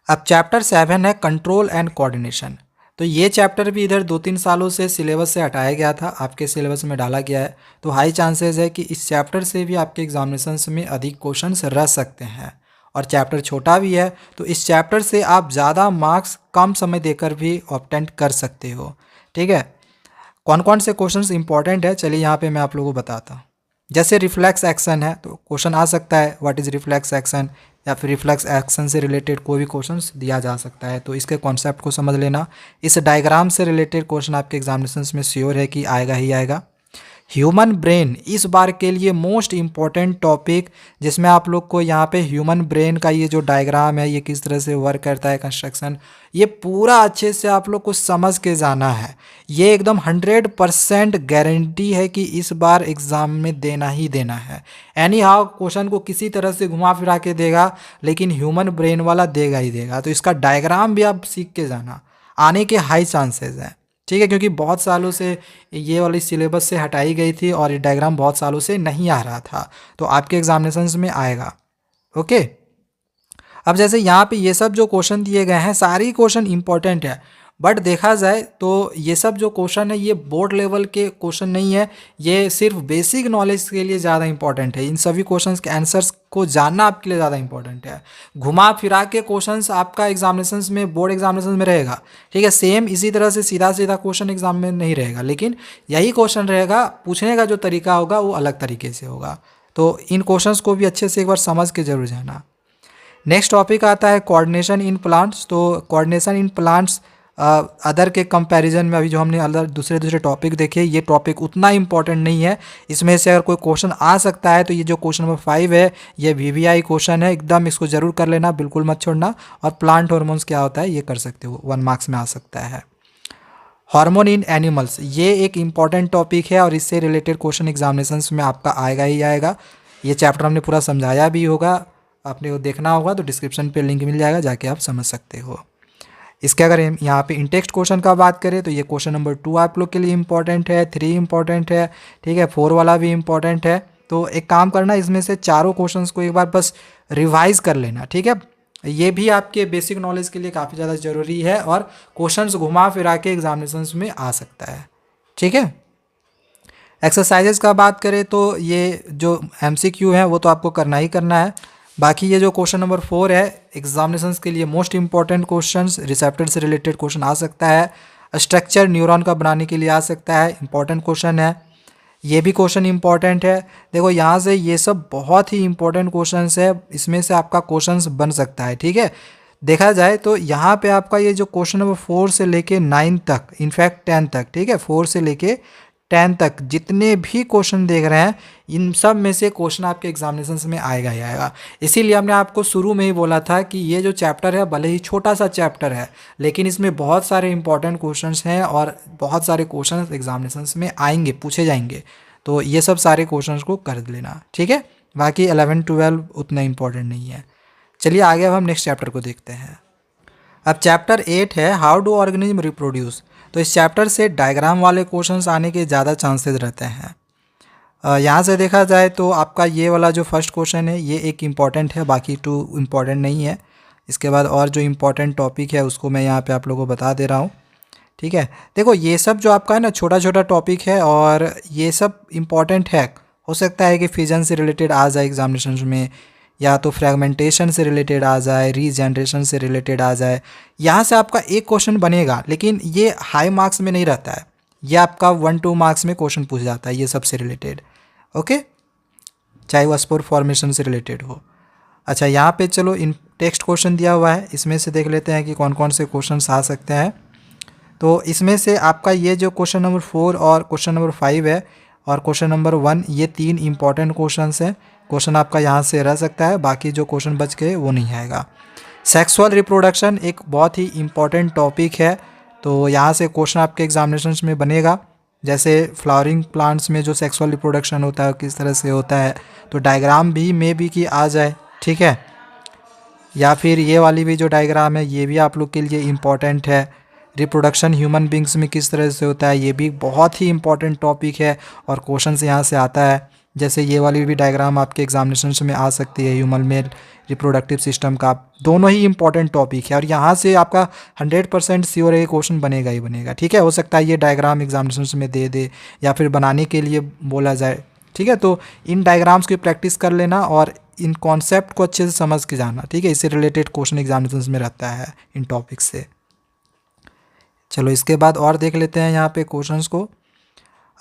अब चैप्टर 7 है कंट्रोल एंड कोऑर्डिनेशन। तो ये चैप्टर भी इधर 2-3 सालों से सिलेबस से हटाया गया था, आपके सिलेबस में डाला गया है। तो हाई चांसेस है कि इस चैप्टर से भी आपके एग्जामिनेशंस में अधिक क्वेश्चंस रह सकते हैं। और चैप्टर छोटा भी है तो इस चैप्टर से आप ज़्यादा मार्क्स कम समय देकर भी ऑब्टेन कर सकते हो, ठीक है। कौन कौन से क्वेश्चंस इंपॉर्टेंट है चलिए यहाँ पे मैं आप लोगों को बताता हूँ। जैसे रिफ्लेक्स एक्शन है तो क्वेश्चन आ सकता है व्हाट इज़ रिफ्लेक्स एक्शन, या फिर रिफ्लेक्स एक्शन से रिलेटेड कोई भी क्वेश्चंस दिया जा सकता है, तो इसके कॉन्सेप्ट को समझ लेना। इस डायग्राम से रिलेटेड क्वेश्चन आपके एग्जामिनेशंस में श्योर है कि आएगा ही आएगा। ह्यूमन ब्रेन इस बार के लिए मोस्ट इम्पॉर्टेंट टॉपिक, जिसमें आप लोग को यहाँ पे ह्यूमन ब्रेन का ये जो डायग्राम है ये किस तरह से वर्क करता है, कंस्ट्रक्शन, ये पूरा अच्छे से आप लोग को समझ के जाना है। ये एकदम 100% गारंटी है कि इस बार एग्ज़ाम में देना ही देना है। एनी हाउ क्वेश्चन को किसी तरह से घुमा फिरा के देगा, लेकिन ह्यूमन ब्रेन वाला देगा ही देगा। तो इसका डायग्राम भी आप सीख के जाना, आने के हाई चांसेस हैं, ठीक है, क्योंकि बहुत सालों से ये वाली सिलेबस से हटाई गई थी और ये डायग्राम बहुत सालों से नहीं आ रहा था, तो आपके एग्जामिनेशंस में आएगा। ओके, अब जैसे यहाँ पे ये सब जो क्वेश्चन दिए गए हैं सारी क्वेश्चन इंपॉर्टेंट है, बट देखा जाए तो ये सब जो क्वेश्चन है ये बोर्ड लेवल के क्वेश्चन नहीं है, ये सिर्फ बेसिक नॉलेज के लिए ज़्यादा इंपॉर्टेंट है। इन सभी क्वेश्चंस के आंसर्स को जानना आपके लिए ज़्यादा इंपॉर्टेंट है। घुमा फिरा के क्वेश्चंस आपका एग्जामिनेशंस में, बोर्ड एग्जामिनेशंस में रहेगा, ठीक है, सेम इसी तरह से सीधा सीधा क्वेश्चन एग्जाम में नहीं रहेगा, लेकिन यही क्वेश्चन रहेगा, पूछने का जो तरीका होगा वो अलग तरीके से होगा। तो इन क्वेश्चंस को भी अच्छे से एक बार समझ के जरूर जाना। नेक्स्ट टॉपिक आता है कोऑर्डिनेशन इन प्लांट्स। तो कोऑर्डिनेशन इन प्लांट्स अदर के कंपैरिजन में अभी जो हमने अदर दूसरे टॉपिक देखे, ये टॉपिक उतना इंपॉर्टेंट नहीं है। इसमें से अगर कोई क्वेश्चन आ सकता है तो ये जो क्वेश्चन नंबर 5 है ये वीवीआई क्वेश्चन है, एकदम इसको जरूर कर लेना, बिल्कुल मत छोड़ना। और प्लांट हार्मोन्स क्या होता है ये कर सकते हो, 1 मार्क्स में आ सकता है। हार्मोन इन एनिमल्स, ये एक इंपॉर्टेंट टॉपिक है और इससे रिलेटेड क्वेश्चन एग्जामिनेशंस में आपका आएगा ही आएगा। ये चैप्टर हमने पूरा समझाया भी होगा, आपने वो देखना होगा तो डिस्क्रिप्शन पे लिंक मिल जाएगा, जाके आप समझ सकते हो। इसके अगर हम यहाँ पे इंटेक्स्ट क्वेश्चन का बात करें तो ये क्वेश्चन नंबर 2 आप लोग के लिए इंपॉर्टेंट है, 3 इंपॉर्टेंट है, ठीक है, 4 वाला भी इंपॉर्टेंट है। तो एक काम करना, इसमें से चारों क्वेश्चंस को एक बार बस रिवाइज कर लेना, ठीक है। ये भी आपके बेसिक नॉलेज के लिए काफ़ी ज़्यादा ज़रूरी है और क्वेश्चंस घुमा फिरा के एग्जामिनेशंस में आ सकता है, ठीक है। एक्सरसाइजेस का बात करें तो ये जो MCQ है वो तो आपको करना ही करना है। बाकी ये जो क्वेश्चन नंबर 4 है एग्जामिनेशंस के लिए मोस्ट इंपॉर्टेंट क्वेश्चंस, रिसेप्टर से रिलेटेड क्वेश्चन आ सकता है, स्ट्रक्चर न्यूरॉन का बनाने के लिए आ सकता है, इंपॉर्टेंट क्वेश्चन है, ये भी क्वेश्चन इंपॉर्टेंट है। देखो यहाँ से ये सब बहुत ही इंपॉर्टेंट क्वेश्चंस है, इसमें से आपका क्वेश्चंस बन सकता है, ठीक है। देखा जाए तो यहाँ पे आपका ये जो क्वेश्चन नंबर 4 से लेके 9 तक, इनफैक्ट 10 तक, ठीक है, 4 से लेके 10 तक जितने भी क्वेश्चन देख रहे हैं इन सब में से क्वेश्चन आपके एग्जामिनेशंस में आएगा ही आएगा। इसीलिए हमने आपको शुरू में ही बोला था कि ये जो चैप्टर है भले ही छोटा सा चैप्टर है, लेकिन इसमें बहुत सारे इंपॉर्टेंट क्वेश्चंस हैं और बहुत सारे क्वेश्चंस एग्जामिनेशंस में आएंगे, पूछे जाएंगे। तो ये सब सारे क्वेश्चंस को कर लेना, ठीक है। बाकी 11-12 उतना इंपॉर्टेंट नहीं है। चलिए आगे अब हम नेक्स्ट चैप्टर को देखते हैं। अब चैप्टर 8 है हाउ डू ऑर्गेनिज्म रिप्रोड्यूस। तो इस चैप्टर से डायग्राम वाले क्वेश्चंस आने के ज़्यादा चांसेस रहते हैं। यहाँ से देखा जाए तो आपका ये वाला जो फर्स्ट क्वेश्चन है ये एक इम्पॉर्टेंट है, बाकी टू इम्पॉर्टेंट नहीं है। इसके बाद और जो इम्पॉर्टेंट टॉपिक है उसको मैं यहाँ पे आप लोगों को बता दे रहा हूँ। ठीक है, देखो ये सब जो आपका है ना छोटा छोटा टॉपिक है और ये सब इम्पॉर्टेंट है। हो सकता है कि फिजन से रिलेटेड आ जाए एग्जामिनेशन में, या तो फ्रेगमेंटेशन से रिलेटेड आ जाए, रीजनरेशन से रिलेटेड आ जाए। यहाँ से आपका एक क्वेश्चन बनेगा, लेकिन ये हाई मार्क्स में नहीं रहता है, ये आपका 1-2 मार्क्स में क्वेश्चन पूछ जाता है ये सबसे रिलेटेड। ओके, चाहे वो स्पोर फॉर्मेशन से रिलेटेड हो। अच्छा, यहाँ पे चलो इन टेक्स्ट क्वेश्चन दिया हुआ है, इसमें से देख लेते हैं कि कौन कौन से क्वेश्चन आ सकते हैं। तो इसमें से आपका ये जो क्वेश्चन नंबर 4 और क्वेश्चन नंबर 5 है और क्वेश्चन नंबर 1, ये 3 इंपॉर्टेंट क्वेश्चन हैं। क्वेश्चन आपका यहाँ से रह सकता है, बाकी जो क्वेश्चन बच गए वो नहीं आएगा। सेक्सुअल रिप्रोडक्शन एक बहुत ही इम्पॉर्टेंट टॉपिक है, तो यहाँ से क्वेश्चन आपके एग्जामिनेशन में बनेगा। जैसे फ्लावरिंग प्लांट्स में जो सेक्सुअल रिप्रोडक्शन होता है किस तरह से होता है, तो डायग्राम भी भी कि आ जाए। ठीक है, या फिर ये वाली भी जो डायग्राम है ये भी आप लोग के लिए इम्पॉर्टेंट है। रिप्रोडक्शन ह्यूमन बींग्स में किस तरह से होता है ये भी बहुत ही इंपॉर्टेंट टॉपिक है और क्वेश्चन से यहाँ से आता है। जैसे ये वाली भी डायग्राम आपके एग्जामिनेशन में आ सकती है, ह्यूमन मेल रिप्रोडक्टिव सिस्टम का। दोनों ही इंपॉर्टेंट टॉपिक है और यहाँ से आपका 100% श्योर है क्वेश्चन बनेगा ही बनेगा। ठीक है, हो सकता है ये डायग्राम एग्जामिनेशन में दे दे या फिर बनाने के लिए बोला जाए। ठीक है, तो इन डायग्राम्स की प्रैक्टिस कर लेना और इन कॉन्सेप्ट को अच्छे से समझ के जाना। ठीक है, इससे रिलेटेड क्वेश्चन एग्जामिनेशन में रहता है इन टॉपिक से। चलो इसके बाद और देख लेते हैं यहाँ पे क्वेश्चंस को।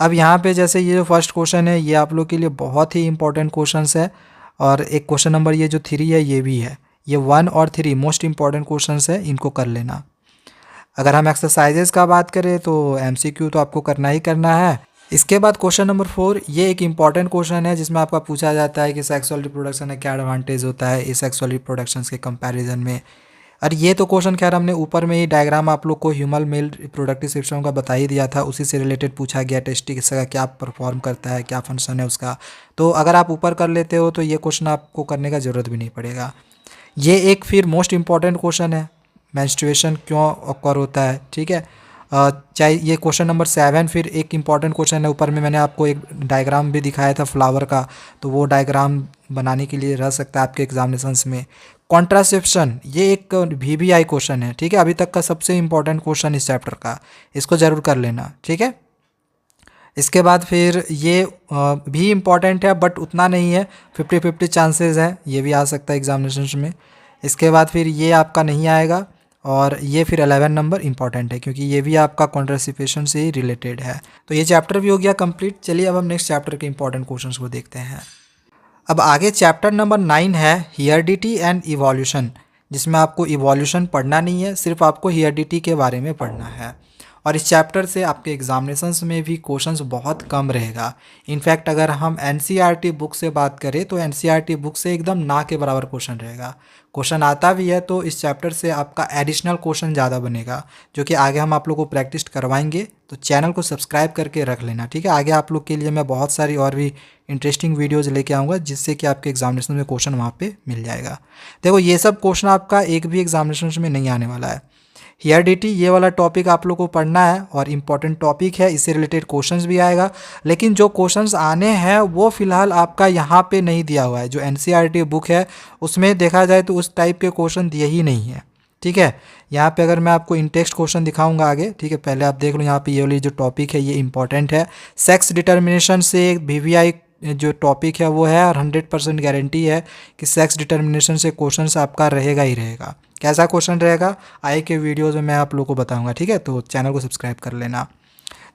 अब यहाँ पे जैसे ये जो फर्स्ट क्वेश्चन है ये आप लोग के लिए बहुत ही इंपॉर्टेंट क्वेश्चंस है और एक क्वेश्चन नंबर ये जो 3 है ये भी है। ये 1 और 3 मोस्ट इंपॉर्टेंट क्वेश्चंस है, इनको कर लेना। अगर हम एक्सरसाइजेस का बात करें तो MCQ तो आपको करना ही करना है। इसके बाद क्वेश्चन नंबर 4, ये एक इंपॉर्टेंट क्वेश्चन है जिसमें आपका पूछा जाता है कि सेक्सुअल रिप्रोडक्शन का क्या एडवांटेज होता है इस सेक्सुअल रिप्रोडक्शन के कंपैरिजन में। और ये तो क्वेश्चन खैर हमने ऊपर में ही डायग्राम आप लोग को ह्यूमन मेल रिप्रोडक्टिव सिस्टम का बता ही दिया था, उसी से रिलेटेड पूछा गया टेस्टिस का क्या परफॉर्म करता है, क्या फंक्शन है उसका। तो अगर आप ऊपर कर लेते हो तो ये क्वेश्चन आपको करने का ज़रूरत भी नहीं पड़ेगा। ये एक फिर मोस्ट इंपॉर्टेंट क्वेश्चन है, मेंस्ट्रुएशन क्यों ऑकर होता है। ठीक है, चाहे ये क्वेश्चन नंबर 7 फिर एक इम्पॉर्टेंट क्वेश्चन है। ऊपर में मैंने आपको एक डायग्राम भी दिखाया था फ्लावर का, तो वो डायग्राम बनाने के लिए रह सकता है आपके एग्जामिनेशंस में। कॉन्ट्रासेप्शन ये एक VBI क्वेश्चन है। ठीक है, अभी तक का सबसे इम्पॉर्टेंट क्वेश्चन इस चैप्टर का, इसको ज़रूर कर लेना। ठीक है, इसके बाद फिर ये भी इम्पॉर्टेंट है बट उतना नहीं है, 50-50 चांसेस है, ये भी आ सकता है एग्जामिनेशन में। इसके बाद फिर ये आपका नहीं आएगा और ये फिर 11 नंबर इंपॉर्टेंट है क्योंकि ये भी आपका कॉन्ट्रासेप्शन से ही रिलेटेड है। तो ये चैप्टर भी हो गया कंप्लीट। चलिए अब हम नेक्स्ट चैप्टर के इंपॉर्टेंट क्वेश्चंस को देखते हैं। अब आगे चैप्टर नंबर 9 है हियरडिटी एंड इवोल्यूशन, जिसमें आपको इवोल्यूशन पढ़ना नहीं है, सिर्फ आपको हियरडिटी के बारे में पढ़ना है। और इस चैप्टर से आपके एग्जामिनेशंस में भी क्वेश्चंस बहुत कम रहेगा। इनफैक्ट अगर हम NCERT बुक से बात करें तो NCERT बुक से एकदम ना के बराबर क्वेश्चन रहेगा। क्वेश्चन आता भी है तो इस चैप्टर से आपका एडिशनल क्वेश्चन ज़्यादा बनेगा, जो कि आगे हम आप लोग को प्रैक्टिस करवाएंगे। तो चैनल को सब्सक्राइब करके रख लेना। ठीक है, आगे आप लोग के लिए मैं बहुत सारी और भी इंटरेस्टिंग वीडियोज़ लेके आऊँगा जिससे कि आपके एग्जामिनेशन में क्वेश्चन वहाँ पे मिल जाएगा। देखो ये सब क्वेश्चन आपका एक भी एग्जामिनेशन में नहीं आने वाला है। हियरडिटी ये वाला टॉपिक आप लोग को पढ़ना है और इम्पॉर्टेंट टॉपिक है, इससे रिलेटेड क्वेश्चंस भी आएगा। लेकिन जो क्वेश्चंस आने हैं वो फिलहाल आपका यहाँ पे नहीं दिया हुआ है। जो NCERT बुक है उसमें देखा जाए तो उस टाइप के क्वेश्चन दिए ही नहीं है। ठीक है, यहाँ पे अगर मैं आपको इन टेक्स्ट क्वेश्चन दिखाऊंगा आगे। ठीक है, पहले आप देख लो यहाँ पे ये वाली जो टॉपिक है ये इंपॉर्टेंट है। सेक्स डिटर्मिनेशन से एक VBI जो टॉपिक है वो है और 100% गारंटी है कि सेक्स डिटर्मिनेशन से क्वेश्चन आपका रहेगा ही रहेगा। कैसा क्वेश्चन रहेगा आए के वीडियोज़ में मैं आप लोगों को बताऊंगा। ठीक है, तो चैनल को सब्सक्राइब कर लेना।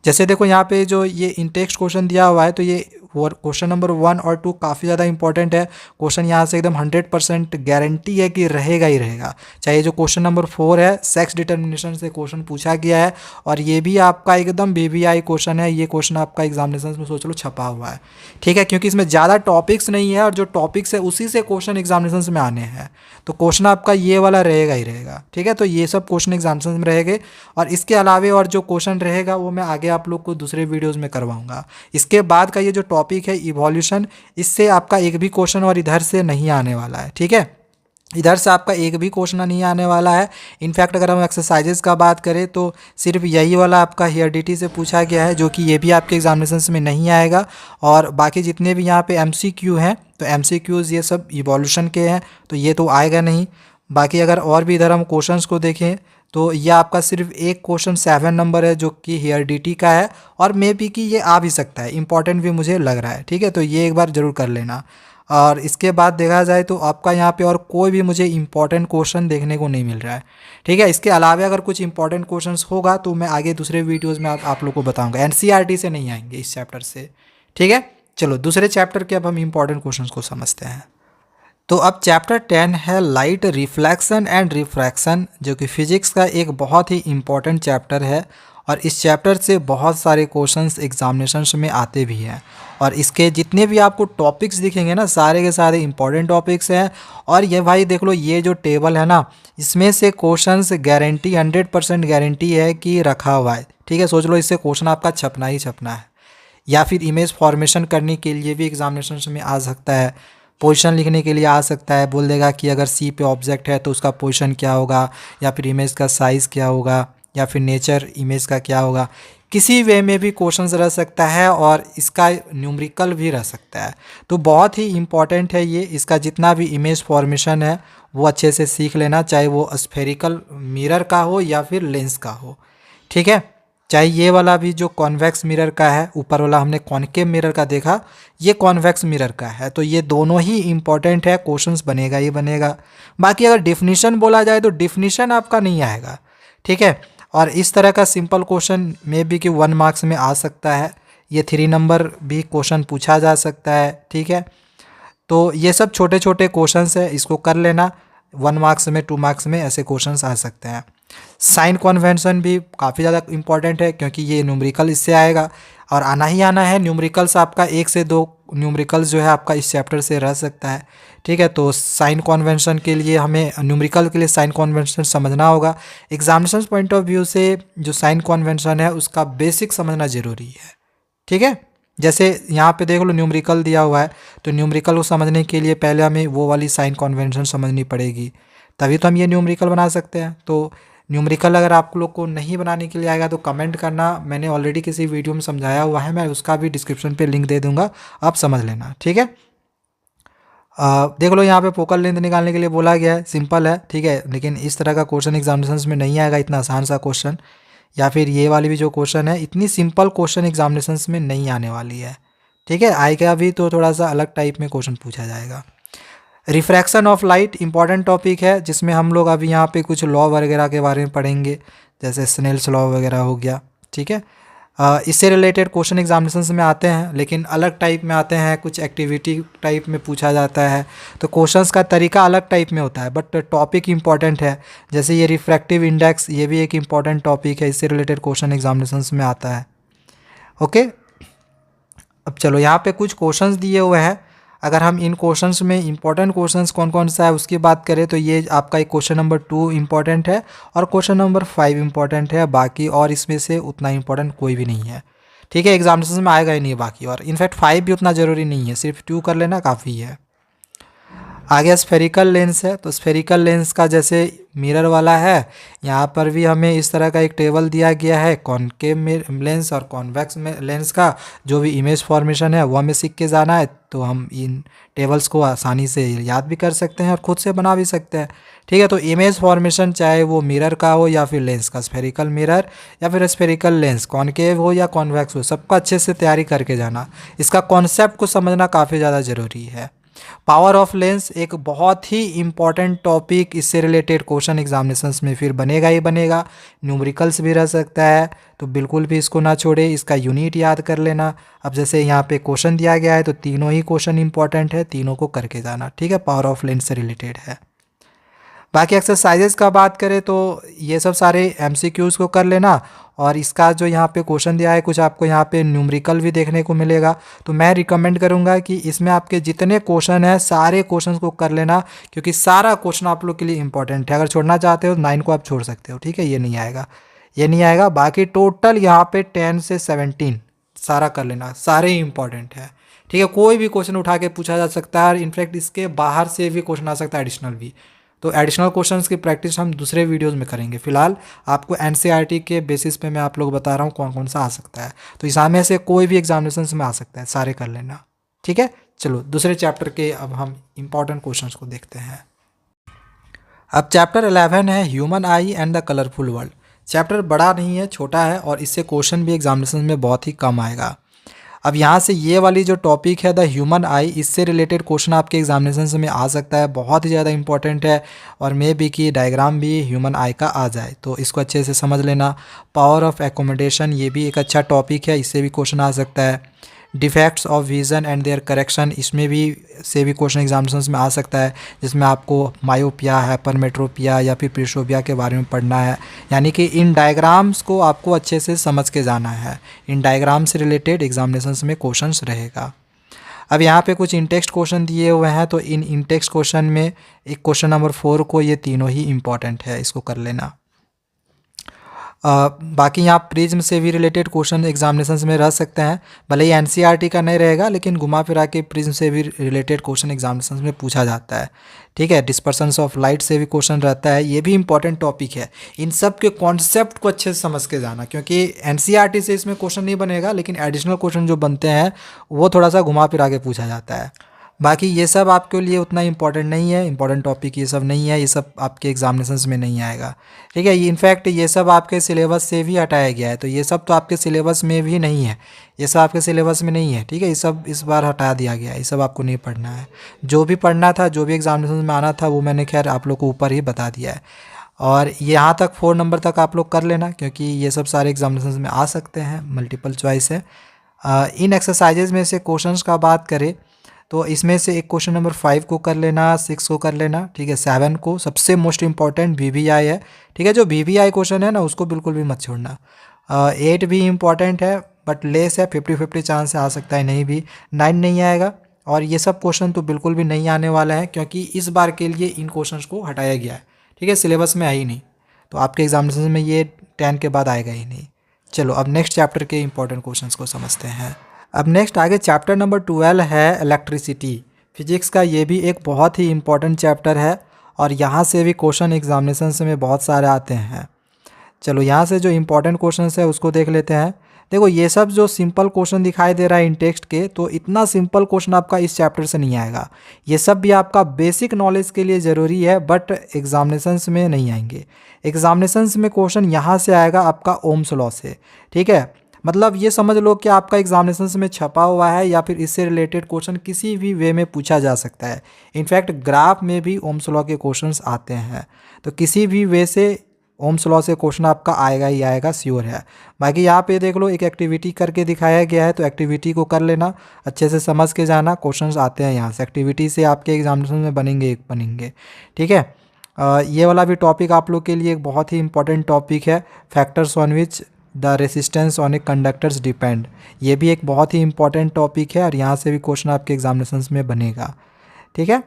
जैसे देखो यहाँ पे जो ये इन टेक्स्ट क्वेश्चन दिया हुआ है तो ये क्वेश्चन नंबर 1 और 2 काफ़ी ज़्यादा इंपॉर्टेंट है। क्वेश्चन यहाँ से एकदम 100% गारंटी है कि रहेगा ही रहेगा। चाहे जो क्वेश्चन नंबर 4 है सेक्स डिटर्मिनेशन से क्वेश्चन पूछा गया है और ये भी आपका एकदम VBI क्वेश्चन है। ये क्वेश्चन आपका एग्जामिनेशन में सोच लो छपा हुआ है। ठीक है, क्योंकि इसमें ज़्यादा टॉपिक्स नहीं है और जो टॉपिक्स है उसी से क्वेश्चन एग्जामिनेशन में आने हैं, तो क्वेश्चन आपका ये वाला रहेगा ही रहेगा। ठीक है, तो ये सब क्वेश्चन एग्जामिनेशन में रहेंगे और इसके अलावे और जो क्वेश्चन रहेगा वो मैं आगे आप लोग को दूसरे वीडियोज़ में करवाऊँगा। इसके बाद का ये जो टॉपिक है इवोल्यूशन, इससे आपका एक भी क्वेश्चन और इधर से नहीं आने वाला है। ठीक है, इधर से आपका एक भी क्वेश्चन नहीं आने वाला है। इनफैक्ट अगर हम एक्सरसाइजेस का बात करें तो सिर्फ यही वाला आपका हेरिडिटी से पूछा गया है, जो कि ये भी आपके एग्जामिनेशंस में नहीं आएगा। और बाकी जितने भी यहाँ पे एमसीक्यू हैं तो एमसीक्यूज़ ये सब इवोल्यूशन के हैं, तो ये तो आएगा नहीं। बाकी अगर और भी इधर हम क्वेश्चंस को देखें तो ये आपका सिर्फ एक क्वेश्चन 7 नंबर है जो कि हेरिडिटी का है, और मे बी कि ये आ भी सकता है, इंपॉर्टेंट भी मुझे लग रहा है। ठीक है, तो ये एक बार ज़रूर कर लेना। और इसके बाद देखा जाए तो आपका यहाँ पे और कोई भी मुझे इंपॉर्टेंट क्वेश्चन देखने को नहीं मिल रहा है। ठीक है, इसके अलावा अगर कुछ इंपॉर्टेंट क्वेश्चंस होगा तो मैं आगे दूसरे वीडियोज़ में आप लोग को बताऊँगा। एनसीईआरटी से नहीं आएंगे इस चैप्टर से। ठीक है, चलो दूसरे चैप्टर के अब हम इंपॉर्टेंट क्वेश्चंस को समझते हैं। तो अब चैप्टर 10 है लाइट रिफ्लेक्शन एंड रिफ्रैक्शन, जो कि फिजिक्स का एक बहुत ही इम्पॉर्टेंट चैप्टर है। और इस चैप्टर से बहुत सारे क्वेश्चंस एग्जामिनेशंस में आते भी हैं। और इसके जितने भी आपको टॉपिक्स दिखेंगे ना, सारे के सारे इंपॉर्टेंट टॉपिक्स हैं। और ये भाई देख लो, ये जो टेबल है ना, इसमें से क्वेश्चंस गारंटी 100% गारंटी है कि रखा हुआ है। ठीक है, सोच लो इससे क्वेश्चन आपका छपना ही छपना है, या फिर इमेज फॉर्मेशन करने के लिए भी एग्जामिनेशन में आ सकता है, पोजीशन लिखने के लिए आ सकता है। बोल देगा कि अगर सी पे ऑब्जेक्ट है तो उसका पोजीशन क्या होगा, या फिर इमेज का साइज़ क्या होगा, या फिर नेचर इमेज का क्या होगा। किसी वे में भी क्वेश्चंस रह सकता है, और इसका न्यूमेरिकल भी रह सकता है। तो बहुत ही इम्पॉर्टेंट है ये। इसका जितना भी इमेज फॉर्मेशन है वो अच्छे से सीख लेना, चाहे वो स्फेरिकल मिरर का हो या फिर लेंस का हो। ठीक है, चाहे ये वाला भी जो कॉन्वेक्स मिरर का है, ऊपर वाला हमने कॉनकेव मिरर का देखा, ये कॉन्वेक्स मिरर का है। तो ये दोनों ही इंपॉर्टेंट है, क्वेश्चंस बनेगा ही बनेगा। बाकी अगर डिफिनीशन बोला जाए तो डिफिनीशन आपका नहीं आएगा। ठीक है, और इस तरह का सिंपल क्वेश्चन में भी कि 1 मार्क्स में आ सकता है। ये 3 नंबर भी क्वेश्चन पूछा जा सकता है। ठीक है, तो ये सब छोटे छोटे क्वेश्चंस है, इसको कर लेना। 1 मार्क्स में, 2 मार्क्स में ऐसे क्वेश्चंस आ सकते हैं। साइन कन्वेंशन भी काफ़ी ज़्यादा इंपॉर्टेंट है, क्योंकि ये न्यूमेरिकल इससे आएगा, और आना ही आना है। न्यूमेरिकल्स आपका 1 से 2 न्यूमेरिकल्स जो है आपका इस चैप्टर से रह सकता है। ठीक है, तो साइन कन्वेंशन के लिए हमें, न्यूमेरिकल के लिए साइन कन्वेंशन समझना होगा। एग्जामिनेशन पॉइंट ऑफ व्यू से जो साइन कन्वेंशन है उसका बेसिक समझना ज़रूरी है। ठीक है, जैसे यहाँ पे देख लो न्यूमेरिकल दिया हुआ है, तो न्यूमेरिकल को समझने के लिए पहले हमें वो वाली साइन कन्वेंशन समझनी पड़ेगी, तभी तो हम ये न्यूमेरिकल बना सकते हैं। तो न्यूमेरिकल अगर आप लोग को नहीं बनाने के लिए आएगा तो कमेंट करना, मैंने ऑलरेडी किसी वीडियो में समझाया हुआ है, मैं उसका भी डिस्क्रिप्शन पे लिंक दे दूंगा, आप समझ लेना। ठीक है, देख लो यहाँ पे फोकल लेंथ निकालने के लिए बोला गया है, सिंपल है। ठीक है, लेकिन इस तरह का क्वेश्चन एग्जामिनेशंस में नहीं आएगा, इतना आसान सा क्वेश्चन। या फिर ये वाली भी जो क्वेश्चन है, इतनी सिंपल क्वेश्चन एग्जामिनेशंस में नहीं आने वाली है। ठीक है, आएगा भी तो थोड़ा सा अलग टाइप में क्वेश्चन पूछा जाएगा। Refraction of light important topic है, जिसमें हम लोग अभी यहाँ पे कुछ लॉ वगैरह के बारे में पढ़ेंगे, जैसे स्नेल्स लॉ वगैरह हो गया। ठीक है, इससे रिलेटेड क्वेश्चन एग्जामिनेशन में आते हैं, लेकिन अलग टाइप में आते हैं, कुछ एक्टिविटी टाइप में पूछा जाता है। तो क्वेश्चंस का तरीका अलग टाइप में होता है, बट टॉपिक इंपॉर्टेंट है। जैसे ये रिफ्रैक्टिव इंडेक्स, ये भी एक इम्पॉर्टेंट टॉपिक है, इससे रिलेटेड क्वेश्चन एग्जामिनेशन में आता है। ओके, अब चलो यहाँ पे कुछ क्वेश्चंस दिए हुए हैं। अगर हम इन क्वेश्चंस में इंपॉर्टेंट क्वेश्चंस कौन कौन सा है उसकी बात करें तो ये आपका एक क्वेश्चन नंबर 2 इंपॉर्टेंट है, और क्वेश्चन नंबर 5 इंपॉर्टेंट है। बाकी और इसमें से उतना इंपॉर्टेंट कोई भी नहीं है। ठीक है, एग्जामिनेशन में आएगा ही नहीं बाकी, और इनफैक्ट 5 भी उतना ज़रूरी नहीं है, सिर्फ 2 कर लेना काफ़ी है। आगे स्फेरिकल लेंस है, तो स्फेरिकल लेंस का जैसे मिरर वाला है, यहाँ पर भी हमें इस तरह का एक टेबल दिया गया है, कॉनकेव लेंस और कॉन्वेक्स लेंस का जो भी इमेज फॉर्मेशन है वो हमें सीख के जाना है। तो हम इन टेबल्स को आसानी से याद भी कर सकते हैं और ख़ुद से बना भी सकते हैं। ठीक है, तो इमेज फॉर्मेशन चाहे वो मिरर का हो या फिर लेंस का, स्फेरिकल मिरर या फिर स्फेरिकल लेंस, कॉनकेव हो या कॉन्वेक्स हो, सबका अच्छे से तैयारी करके जाना। इसका कॉन्सेप्ट को समझना काफ़ी ज़्यादा ज़रूरी है। पावर ऑफ लेंस एक बहुत ही इम्पॉर्टेंट टॉपिक, इससे रिलेटेड क्वेश्चन एग्जामिनेशंस में फिर बनेगा ही बनेगा, न्यूमेरिकल्स भी रह सकता है, तो बिल्कुल भी इसको ना छोड़े, इसका यूनिट याद कर लेना। अब जैसे यहाँ पे क्वेश्चन दिया गया है तो तीनों ही क्वेश्चन इंपॉर्टेंट है, तीनों को करके जाना। ठीक है, पावर ऑफ लेंस से रिलेटेड है। बाकी एक्सरसाइजेस का बात करें तो ये सब सारे एमसीक्यूज़ को कर लेना, और इसका जो यहाँ पे क्वेश्चन दिया है कुछ आपको यहाँ पे न्यूमेरिकल भी देखने को मिलेगा। तो मैं रिकमेंड करूँगा कि इसमें आपके जितने क्वेश्चन हैं सारे क्वेश्चन को कर लेना, क्योंकि सारा क्वेश्चन आप लोग के लिए इंपॉर्टेंट है। अगर छोड़ना चाहते हो 9 को आप छोड़ सकते हो। ठीक है, ये नहीं आएगा, ये नहीं आएगा। बाकी टोटल यहाँ पे 10 से 17 सारा कर लेना, सारे इंपॉर्टेंट है। ठीक है, कोई भी क्वेश्चन उठा के पूछा जा सकता है, और इनफैक्ट इसके बाहर से भी क्वेश्चन आ सकता है, एडिशनल भी। तो एडिशनल क्वेश्चंस की प्रैक्टिस हम दूसरे वीडियोस में करेंगे। फिलहाल आपको एनसीईआरटी के बेसिस पे मैं आप लोग बता रहा हूँ कौन कौन सा आ सकता है। तो इसमें से कोई भी एग्जामिनेशन में आ सकता है, सारे कर लेना, ठीक है। चलो दूसरे चैप्टर के अब हम इंपॉर्टेंट क्वेश्चंस को देखते हैं। अब चैप्टर 11 है human I and the colourful world. Chapter बड़ा नहीं है, छोटा है, और इससे क्वेश्चन भी एग्जामिनेशन में बहुत ही कम आएगा। अब यहाँ से ये वाली जो टॉपिक है द ह्यूमन आई, इससे रिलेटेड क्वेश्चन आपके एग्जामिनेशन में आ सकता है, बहुत ही ज़्यादा इंपॉर्टेंट है। और मे बी कि डायग्राम भी ह्यूमन आई का आ जाए, तो इसको अच्छे से समझ लेना। पावर ऑफ एकोमोडेशन, ये भी एक अच्छा टॉपिक है, इससे भी क्वेश्चन आ सकता है। Defects of vision and their correction, इसमें भी से भी क्वेश्चन एग्जामिनेशन में आ सकता है, जिसमें आपको मायोपिया, हाइपरमेट्रोपिया या फिर प्रेसोपिया के बारे में पढ़ना है। यानी कि इन डायग्राम्स को आपको अच्छे से समझ के जाना है। इन डायग्राम से रिलेटेड एग्जामिनेशन में क्वेश्चंस रहेगा। अब यहाँ पे कुछ इंटेक्स्ट क्वेश्चन दिए हुए हैं, तो इन इंटेक्स्ट क्वेश्चन में एक क्वेश्चन नंबर 4 को, ये तीनों ही इंपॉर्टेंट है, इसको कर लेना। बाकी यहाँ प्रिज्म से भी रिलेटेड क्वेश्चन एग्जामिनेशन में रह सकते हैं, भले ही एनसीईआरटी का नहीं रहेगा, लेकिन घुमा फिरा के प्रिज्म से भी रिलेटेड क्वेश्चन एग्जामिनेशन में पूछा जाता है, ठीक है। डिस्पर्शंस ऑफ लाइट से भी क्वेश्चन रहता है, ये भी इंपॉर्टेंट टॉपिक है। इन सब के कॉन्सेप्ट को अच्छे से समझ के जाना, क्योंकि एनसीईआरटी से इसमें क्वेश्चन नहीं बनेगा, लेकिन एडिशनल क्वेश्चन जो बनते हैं वो थोड़ा सा घुमा फिरा के पूछा जाता है। बाकी ये सब आपके लिए उतना इंपॉर्टेंट नहीं है, इंपॉर्टेंट टॉपिक ये सब नहीं है, ये सब आपके एग्जामिनेशंस में नहीं आएगा, ठीक है। इनफैक्ट ये सब आपके सिलेबस से भी हटाया गया है, तो ये सब तो आपके सिलेबस में भी नहीं है, ये सब आपके सिलेबस में नहीं है, ठीक है। ये सब इस बार हटा दिया गया है, ये सब आपको नहीं पढ़ना है। जो भी पढ़ना था, जो भी एग्जामिनेशन में आना था, वो मैंने खैर आप लोग को ऊपर ही बता दिया है। और यहाँ तक 4 नंबर तक आप लोग कर लेना, क्योंकि ये सब सारे एग्जामिनेशन में आ सकते हैं, मल्टीपल चॉइस है। इन एक्सरसाइजेज में से क्वेश्चंस का बात करें तो इसमें से एक क्वेश्चन नंबर 5 को कर लेना, 6 को कर लेना, ठीक है। 7 को सबसे मोस्ट इंपॉर्टेंट VVI है, ठीक है। जो VVI क्वेश्चन है ना, उसको बिल्कुल भी मत छोड़ना। 8 भी इंपॉर्टेंट है, बट लेस है, 50-50 चांस से आ सकता है, नहीं भी। 9 नहीं आएगा, और ये सब क्वेश्चन तो बिल्कुल भी नहीं आने वाला है, क्योंकि इस बार के लिए इन क्वेश्चन को हटाया गया है, ठीक है। सिलेबस में है ही नहीं, तो आपके एग्जामिनेशन में ये 10 के बाद आएगा ही नहीं। चलो अब नेक्स्ट चैप्टर के इंपॉर्टेंट क्वेश्चंस को समझते हैं। अब नेक्स्ट आगे चैप्टर नंबर 12 है इलेक्ट्रिसिटी फिजिक्स का। ये भी एक बहुत ही इंपॉर्टेंट चैप्टर है, और यहाँ से भी क्वेश्चन एग्जामिनेशन में बहुत सारे आते हैं। चलो यहाँ से जो इंपॉर्टेंट क्वेश्चन है उसको देख लेते हैं। देखो ये सब जो सिंपल क्वेश्चन दिखाई दे रहा है इन टेक्स्ट के, तो इतना सिंपल क्वेश्चन आपका इस चैप्टर से नहीं आएगा। ये सब भी आपका बेसिक नॉलेज के लिए ज़रूरी है, बट एग्जामिनेशंस में नहीं आएंगे। एग्जामिनेशंस में क्वेश्चन यहाँ से आएगा आपका ओम्स लॉ से, ठीक है। मतलब ये समझ लो कि आपका एग्जामिनेशंस में छपा हुआ है, या फिर इससे रिलेटेड क्वेश्चन किसी भी वे में पूछा जा सकता है। इनफैक्ट ग्राफ में भी ओम्स लॉ के क्वेश्चंस आते हैं, तो किसी भी वे से ओम्स लॉ से क्वेश्चन आपका आएगा ही आएगा, श्योर है। बाकी यहाँ पे देख लो एक एक्टिविटी करके दिखाया गया है, तो एक्टिविटी को कर लेना, अच्छे से समझ के जाना। क्वेश्चंस आते हैं यहाँ से, एक्टिविटी से आपके एग्जामिनेशन में बनेंगे, ठीक है। ये वाला भी टॉपिक आप लोग के लिए एक बहुत ही इंपॉर्टेंट टॉपिक है, factors on which the resistance on A conductors depend. ये भी एक बहुत ही इंपॉर्टेंट टॉपिक है, और यहाँ से भी क्वेश्चन आपके एग्जामिनेशन में बनेगा, ठीक है।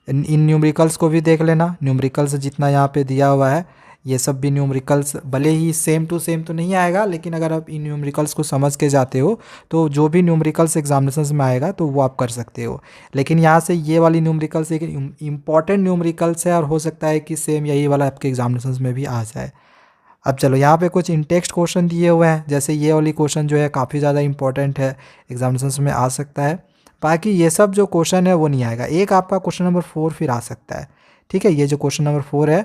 इन न्यूमेरिकल्स को भी देख लेना, न्यूमेरिकल्स जितना यहाँ पे दिया हुआ है, ये सब भी न्यूमेरिकल्स भले ही सेम टू सेम तो नहीं आएगा, लेकिन अगर आप इन न्यूमेरिकल्स को समझ के जाते हो, तो जो भी न्यूमेरिकल्स एग्जामिनेशन में आएगा तो वो आप कर सकते हो। लेकिन यहाँ से ये वाली न्यूमेरिकल्स एक इम्पॉर्टेंट न्यूमेरिकल्स है, और हो सकता है कि सेम यही वाला आपके एग्जामिनेशन में भी आ जाए। अब चलो यहाँ पे कुछ इंटेक्स्ट क्वेश्चन दिए हुए हैं, जैसे ये वाली क्वेश्चन जो है काफ़ी ज़्यादा इंपॉर्टेंट है, एग्जामिनेशन में आ सकता है। बाकी ये सब जो क्वेश्चन है वो नहीं आएगा। एक आपका क्वेश्चन नंबर 4 फिर आ सकता है, ठीक है। ये जो क्वेश्चन नंबर 4 है,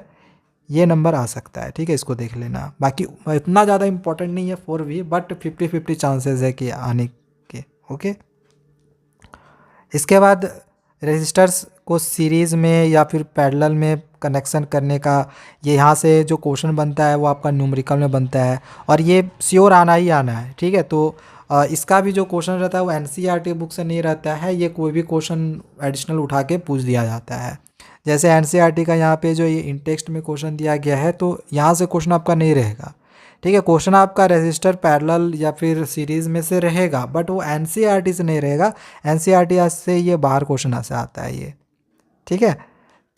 ये नंबर आ सकता है, ठीक है, इसको देख लेना। बाकी इतना ज़्यादा इंपॉर्टेंट नहीं है 4 भी, बट 50-50 चांसेस है कि आने के, ओके। इसके बाद रेजिस्टर्स को सीरीज़ में या फिर पैरेलल में कनेक्शन करने का, ये यहाँ से जो क्वेश्चन बनता है वो आपका न्यूमेरिकल में बनता है, और ये श्योर आना ही आना है, ठीक है। तो इसका भी जो क्वेश्चन रहता है वो एनसीईआरटी बुक से नहीं रहता है, ये कोई भी क्वेश्चन एडिशनल उठा के पूछ दिया जाता है। जैसे एनसीईआरटी का यहाँ पे जो ये इन टेक्स्ट में क्वेश्चन दिया गया है, तो यहाँ से क्वेश्चन आपका नहीं रहेगा, ठीक है। क्वेश्चन आपका रेजिस्टर पैरेलल या फिर सीरीज़ में से रहेगा, बट वो एनसीईआरटी से नहीं रहेगा। एनसीईआरटी से ये बाहर क्वेश्चन से आता है ये, ठीक है।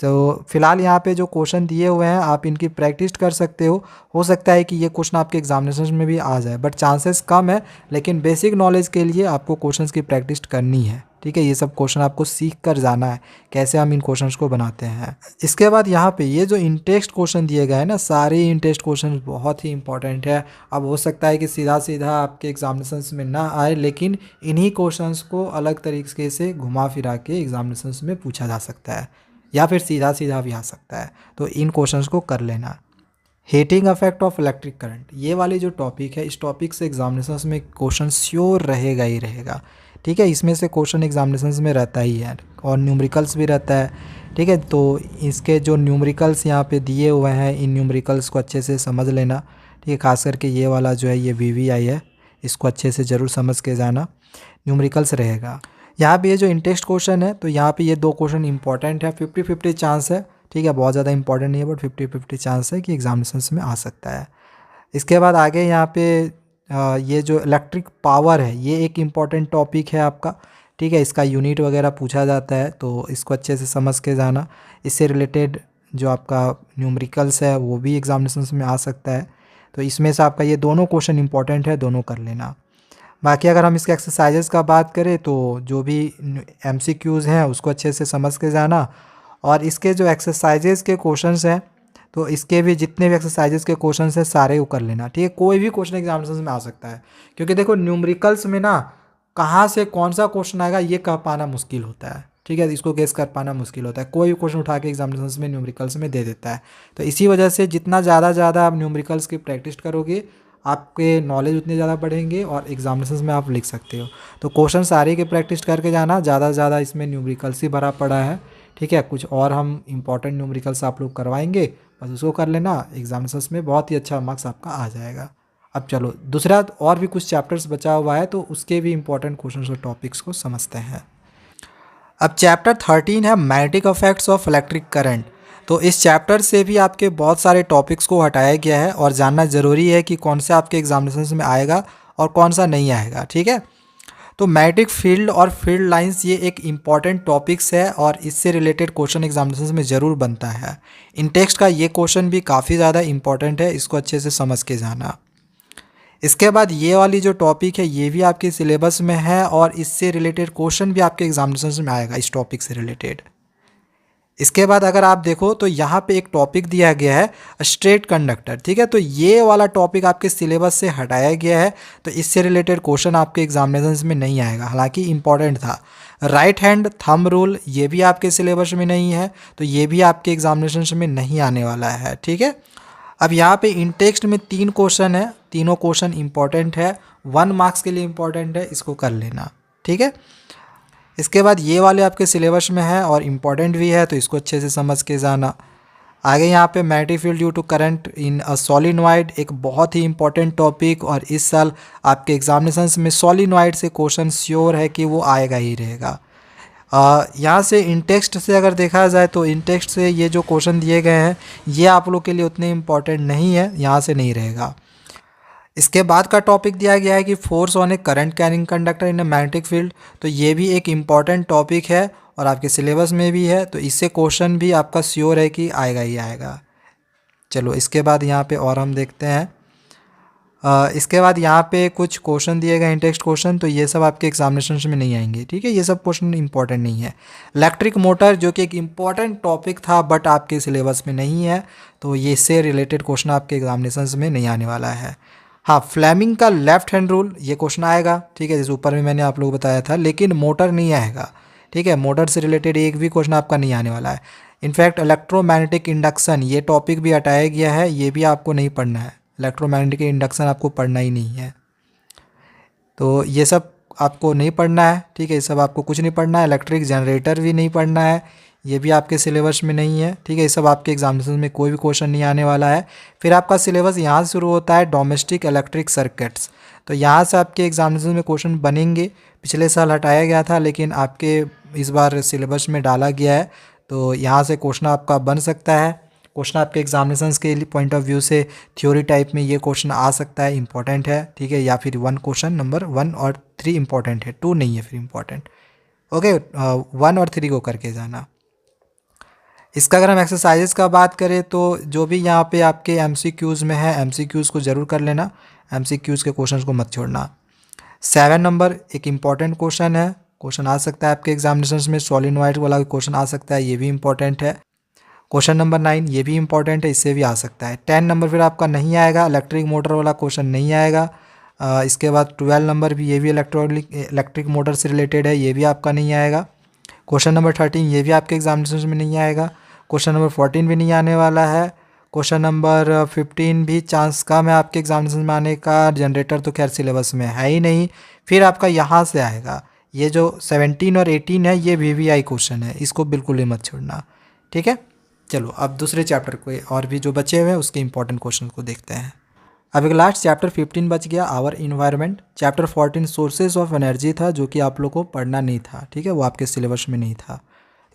तो फिलहाल यहाँ पे जो क्वेश्चन दिए हुए हैं आप इनकी प्रैक्टिस कर सकते हो सकता है कि ये क्वेश्चन आपके एग्जामिनेशन में भी आ जाए, बट चांसेस कम है। लेकिन बेसिक नॉलेज के लिए आपको क्वेश्चंस की प्रैक्टिस करनी है, ठीक है। ये सब क्वेश्चन आपको सीख कर जाना है कैसे हम इन क्वेश्चंस को बनाते हैं। इसके बाद यहाँ पे ये जो इन टेक्स्ट क्वेश्चन दिए गए हैं ना, सारे इन टेक्स्ट क्वेश्चन बहुत ही इंपॉर्टेंट है। अब हो सकता है कि सीधा सीधा आपके एग्जामिनेशन में ना आए, लेकिन इन्हीं क्वेश्चंस को अलग तरीके से घुमा फिरा के एग्जामिनेशन में पूछा जा सकता है, या फिर सीधा सीधा भी आ सकता है। तो इन क्वेश्चंस को कर लेना। Heating effect of electric current, ये वाली जो टॉपिक है, इस टॉपिक से एग्जामिनेशन में क्वेश्चन श्योर रहेगा ही रहेगा, ठीक है। इसमें से क्वेश्चन एग्जामिनेशन में रहता ही है और न्यूमेरिकल्स भी रहता है, ठीक है। तो इसके जो न्यूमेरिकल्स यहाँ पे दिए हुए हैं, इन न्यूमेरिकल्स को अच्छे से समझ लेना, ठीक है। खास करके ये वाला जो है ये VVI है, इसको अच्छे से ज़रूर समझ के जाना, न्यूमेरिकल्स रहेगा। यहाँ पे ये जो इंटेक्स्ट क्वेश्चन है, तो यहाँ पे ये 2 क्वेश्चन इंपॉर्टेंट है, 50-50 चांस है, ठीक है। बहुत ज़्यादा इंपॉर्टेंट नहीं है, बट 50-50 चांस है कि एग्जामिनेशन में आ सकता है। इसके बाद आगे यहाँ पे ये जो इलेक्ट्रिक पावर है, ये एक इम्पॉर्टेंट टॉपिक है आपका, ठीक है। इसका यूनिट वगैरह पूछा जाता है, तो इसको अच्छे से समझ के जाना। इससे रिलेटेड जो आपका न्यूमेरिकल्स है वो भी एग्जामिनेशन में आ सकता है। तो इसमें से आपका ये दोनों क्वेश्चन इंपॉर्टेंट है, दोनों कर लेना। बाकी अगर हम इसके एक्सरसाइजेस का बात करें, तो जो भी MCQs हैं उसको अच्छे से समझ के जाना। और इसके जो एक्सरसाइजेस के क्वेश्चंस हैं, तो इसके भी जितने भी एक्सरसाइजेस के क्वेश्चंस हैं सारे वो कर लेना, ठीक है। कोई भी क्वेश्चन एग्जामिनेशन में आ सकता है, क्योंकि देखो न्यूमेरिकल्स में ना कहाँ से कौन सा क्वेश्चन आएगा ये कह पाना मुश्किल होता है, ठीक है। इसको गेस कर पाना मुश्किल होता है, कोई भी क्वेश्चन उठा के एग्जामिनेशन में न्यूमेरिकल्स में दे देता है। तो इसी वजह से जितना ज़्यादा आप न्यूमेरिकल्स की प्रैक्टिस करोगे, आपके नॉलेज उतने ज़्यादा बढ़ेंगे और एग्जामिनेशन में आप लिख सकते हो। तो क्वेश्चन सारे की प्रैक्टिस करके जाना, ज़्यादा से ज़्यादा इसमें न्यूमेरिकल्स ही भरा पड़ा है, ठीक है। कुछ और हम इंपॉर्टेंट न्यूमेरिकल्स आप लोग करवाएंगे, बस उसको कर लेना, एग्जामिनेशन में बहुत ही अच्छा मार्क्स आपका आ जाएगा। अब चलो दूसरा और भी कुछ चैप्टर्स बचा हुआ है, तो उसके भी इंपॉर्टेंट क्वेश्चन और टॉपिक्स को समझते हैं। अब चैप्टर 13 है magnetic effects of electric current. तो इस चैप्टर से भी आपके बहुत सारे टॉपिक्स को हटाया गया है, और जानना ज़रूरी है कि कौन सा आपके एग्जामिनेशन में आएगा और कौन सा नहीं आएगा, ठीक है। तो मैग्नेटिक फील्ड और फील्ड लाइंस ये एक इम्पॉर्टेंट टॉपिक्स है, और इससे रिलेटेड क्वेश्चन एग्जामिनेशन में ज़रूर बनता है। इन टेक्स्ट का ये क्वेश्चन भी काफ़ी ज़्यादा इंपॉर्टेंट है, इसको अच्छे से समझ के जाना। इसके बाद ये वाली जो टॉपिक है ये भी आपके सिलेबस में है, और इससे रिलेटेड क्वेश्चन भी आपके एग्जामिनेशन में आएगा इस टॉपिक से रिलेटेड। इसके बाद अगर आप देखो तो यहाँ पे एक टॉपिक दिया गया है स्ट्रेट कंडक्टर, ठीक है। तो ये वाला टॉपिक आपके सिलेबस से हटाया गया है, तो इससे रिलेटेड क्वेश्चन आपके एग्जामिनेशन में नहीं आएगा, हालांकि इंपॉर्टेंट था। राइट हैंड थंब रूल, ये भी आपके सिलेबस में नहीं है, तो ये भी आपके एग्जामिनेशन में नहीं आने वाला है, ठीक है। अब यहाँ पे इन टेक्स्ट में 3 क्वेश्चन है, तीनों क्वेश्चन इंपॉर्टेंट है, 1 मार्क्स के लिए इंपॉर्टेंट है, इसको कर लेना, ठीक है। इसके बाद ये वाले आपके सिलेबस में है और इम्पॉर्टेंट भी है, तो इसको अच्छे से समझ के जाना। आगे यहाँ पे magnetic field due to current in a solenoid, एक बहुत ही इंपॉर्टेंट टॉपिक, और इस साल आपके एग्जामिनेशंस में सोलिनॉइड से क्वेश्चन श्योर है कि वो आएगा ही रहेगा। यहाँ से इन टेक्स्ट से अगर देखा जाए तो इन टेक्स्ट से ये जो क्वेश्चन दिए गए हैं ये आप लोग के लिए उतने इंपॉर्टेंट नहीं है, यहाँ से नहीं रहेगा। इसके बाद का टॉपिक दिया गया है कि force on A current carrying conductor in a magnetic field, तो ये भी एक इम्पॉर्टेंट टॉपिक है और आपके सिलेबस में भी है, तो इससे क्वेश्चन भी आपका श्योर है कि आएगा ही आएगा। चलो इसके बाद यहाँ पे और हम देखते हैं। इसके बाद यहाँ पे कुछ क्वेश्चन दिए गए हैं टेक्स्ट क्वेश्चन, तो ये सब आपके एग्जामिनेशन में नहीं आएंगे, ठीक है। ये सब क्वेश्चन इंपॉर्टेंट नहीं है। इलेक्ट्रिक मोटर जो कि एक इम्पॉर्टेंट टॉपिक था बट आपके सिलेबस में नहीं है, तो ये इससे रिलेटेड क्वेश्चन आपके एग्जामिनेशन में नहीं आने वाला है। हाँ, फ्लेमिंग का लेफ्ट हैंड रूल, ये क्वेश्चन आएगा, ठीक है, जैसे ऊपर में मैंने आप लोग बताया था, लेकिन मोटर नहीं आएगा, ठीक है। मोटर से रिलेटेड एक भी क्वेश्चन आपका नहीं आने वाला है। इनफैक्ट इलेक्ट्रोमैग्नेटिक इंडक्शन, ये टॉपिक भी हटाया गया है, ये भी आपको नहीं पढ़ना है। इलेक्ट्रोमैग्नेटिक इंडक्शन आपको पढ़ना ही नहीं है, तो ये सब आपको नहीं पढ़ना है, ठीक है। ये सब आपको कुछ नहीं पढ़ना है। इलेक्ट्रिक जनरेटर भी नहीं पढ़ना है, ये भी आपके सिलेबस में नहीं है, ठीक है। ये सब आपके एग्जामिनेशन में कोई भी क्वेश्चन नहीं आने वाला है। फिर आपका सिलेबस यहाँ से शुरू होता है डोमेस्टिक इलेक्ट्रिक सर्किट्स, तो यहाँ से आपके एग्जामिनेशन में क्वेश्चन बनेंगे। पिछले साल हटाया गया था लेकिन आपके इस बार सिलेबस में डाला गया है, तो यहाँ से क्वेश्चन आपका बन सकता है। क्वेश्चन आपके एग्जामिनेशंस के पॉइंट ऑफ व्यू से थ्योरी टाइप में ये क्वेश्चन आ सकता है, इंपॉर्टेंट है, ठीक है। या फिर 1 क्वेश्चन नंबर 1 और 3 इंपॉर्टेंट है, 2 नहीं है फिर इंपॉर्टेंट, ओके। 1 और 3 को करके जाना। इसका अगर हम एक्सरसाइजेस का बात करें तो जो भी यहाँ पे आपके एमसीक्यूज़ में है, एमसीक्यूज़ को ज़रूर कर लेना, एमसीक्यूज़ के क्वेश्चंस को मत छोड़ना। 7 नंबर एक इम्पॉर्टेंट क्वेश्चन है, क्वेश्चन आ सकता है आपके एग्जामिनेशंस में, सोलिनॉइड वाला क्वेश्चन आ सकता है, ये भी इंपॉर्टेंट है। क्वेश्चन नंबर 9 ये भी इंपॉर्टेंट है, इससे भी आ सकता है। 10 नंबर फिर आपका नहीं आएगा, इलेक्ट्रिक मोटर वाला क्वेश्चन नहीं आएगा। इसके बाद 12 नंबर भी, ये भी इलेक्ट्रिक मोटर से रिलेटेड है, ये भी आपका नहीं आएगा। क्वेश्चन नंबर 13 ये भी आपके एग्जामिनेशन में नहीं आएगा। क्वेश्चन नंबर 14 भी नहीं आने वाला है। क्वेश्चन नंबर 15 भी चांस कम है आपके एग्जामिनेशन में आने का, जनरेटर तो खैर सिलेबस में है ही नहीं। फिर आपका यहाँ से आएगा, ये जो 17 और 18 है ये VVI क्वेश्चन है, इसको बिल्कुल ही मत छोड़ना, ठीक है। चलो अब दूसरे चैप्टर को और भी जो बचे हुए हैं उसके इंपॉर्टेंट क्वेश्चन को देखते हैं। अब एक लास्ट चैप्टर 15 बच गया, our environment. Chapter 14 sources of energy था, जो कि आप लोग को पढ़ना नहीं था, ठीक है, वो आपके सिलेबस में नहीं था।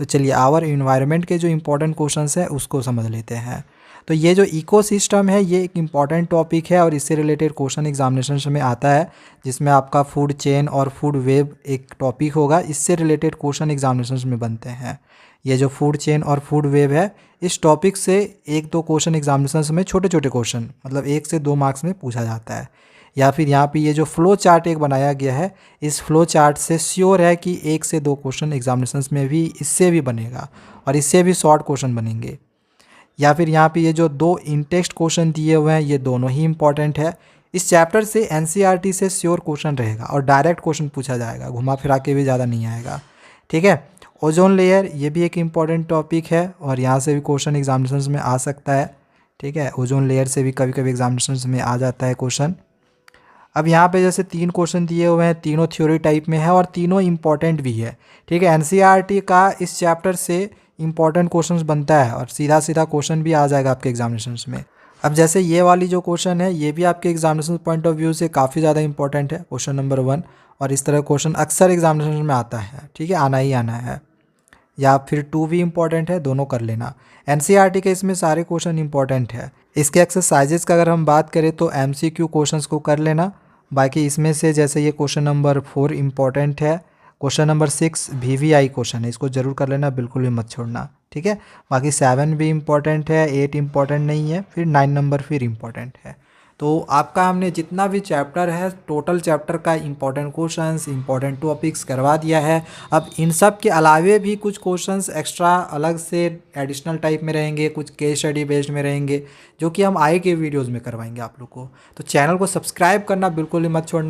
तो चलिए आवर इन्वायरमेंट के जो इंपॉर्टेंट क्वेश्चंस है उसको समझ लेते हैं। तो ये जो इकोसिस्टम है ये एक इम्पॉर्टेंट टॉपिक है और इससे रिलेटेड क्वेश्चन एग्जामिनेशन में आता है, जिसमें आपका फूड चेन और फूड वेब एक टॉपिक होगा, इससे रिलेटेड क्वेश्चन एग्जामिनेशन में बनते हैं। ये जो फूड चेन और फूड वेब है, इस टॉपिक से 1-2 क्वेश्चन एग्जामिनेशन में, छोटे छोटे क्वेश्चन, मतलब 1 से 2 मार्क्स में पूछा जाता है। या फिर यहाँ पे ये जो फ्लो चार्ट एक बनाया गया है, इस फ्लो चार्ट से श्योर है कि 1 से 2 क्वेश्चन एग्जामिनेशन में भी इससे भी बनेगा और इससे भी शॉर्ट क्वेश्चन बनेंगे। या फिर यहाँ पे ये जो 2 इन टेक्स्ट क्वेश्चन दिए हुए हैं ये दोनों ही इंपॉर्टेंट है। इस चैप्टर से NCERT से श्योर क्वेश्चन रहेगा और डायरेक्ट क्वेश्चन पूछा जाएगा, घुमा फिरा के भी ज़्यादा नहीं आएगा, ठीक है। ओजोन लेयर ये भी एक इम्पॉर्टेंट टॉपिक है और यहाँ से भी क्वेश्चन एग्जामिनेशन में आ सकता है, ठीक है। ओजोन लेयर से भी कभी कभी एग्जामिनेशन में आ जाता है क्वेश्चन। अब यहाँ पे जैसे 3 क्वेश्चन दिए हुए हैं, तीनों थ्योरी टाइप में है और तीनों इंपॉर्टेंट भी है, ठीक है। NCERT का इस चैप्टर से इंपॉर्टेंट क्वेश्चंस बनता है और सीधा सीधा क्वेश्चन भी आ जाएगा आपके एग्जामिनेशन में। अब जैसे ये वाली जो क्वेश्चन है ये भी आपके एग्जामिनेशन पॉइंट ऑफ व्यू से काफ़ी ज़्यादा इंपॉर्टेंट है, क्वेश्चन नंबर 1, और इस तरह क्वेश्चन अक्सर एग्जामिनेशन में आता है, ठीक है, आना ही आना है। या फिर 2 भी इंपॉर्टेंट है, दोनों कर लेना। NCERT के इसमें सारे क्वेश्चन इंपॉर्टेंट है। इसके एक्सरसाइजेस का अगर हम बात करें तो MCQ क्वेश्चंस को कर लेना। बाकी इसमें से जैसे ये क्वेश्चन नंबर 4 इंपॉर्टेंट है, क्वेश्चन नंबर 6 VVI क्वेश्चन है, इसको ज़रूर कर लेना, बिल्कुल भी मत छोड़ना, ठीक है। बाकी 7 भी इंपॉर्टेंट है, 8 इंपॉर्टेंट नहीं है, फिर 9 नंबर फिर इंपॉर्टेंट है। तो आपका हमने जितना भी चैप्टर है, टोटल चैप्टर का इंपॉर्टेंट क्वेश्चंस, इंपॉर्टेंट टॉपिक्स करवा दिया है। अब इन सब के अलावे भी कुछ क्वेश्चंस एक्स्ट्रा अलग से एडिशनल टाइप में रहेंगे, कुछ केस स्टडी बेस्ड में रहेंगे, जो कि हम आगे के वीडियोज़ में करवाएंगे आप लोग को। तो चैनल को सब्सक्राइब करना बिल्कुल ही मत छोड़ना।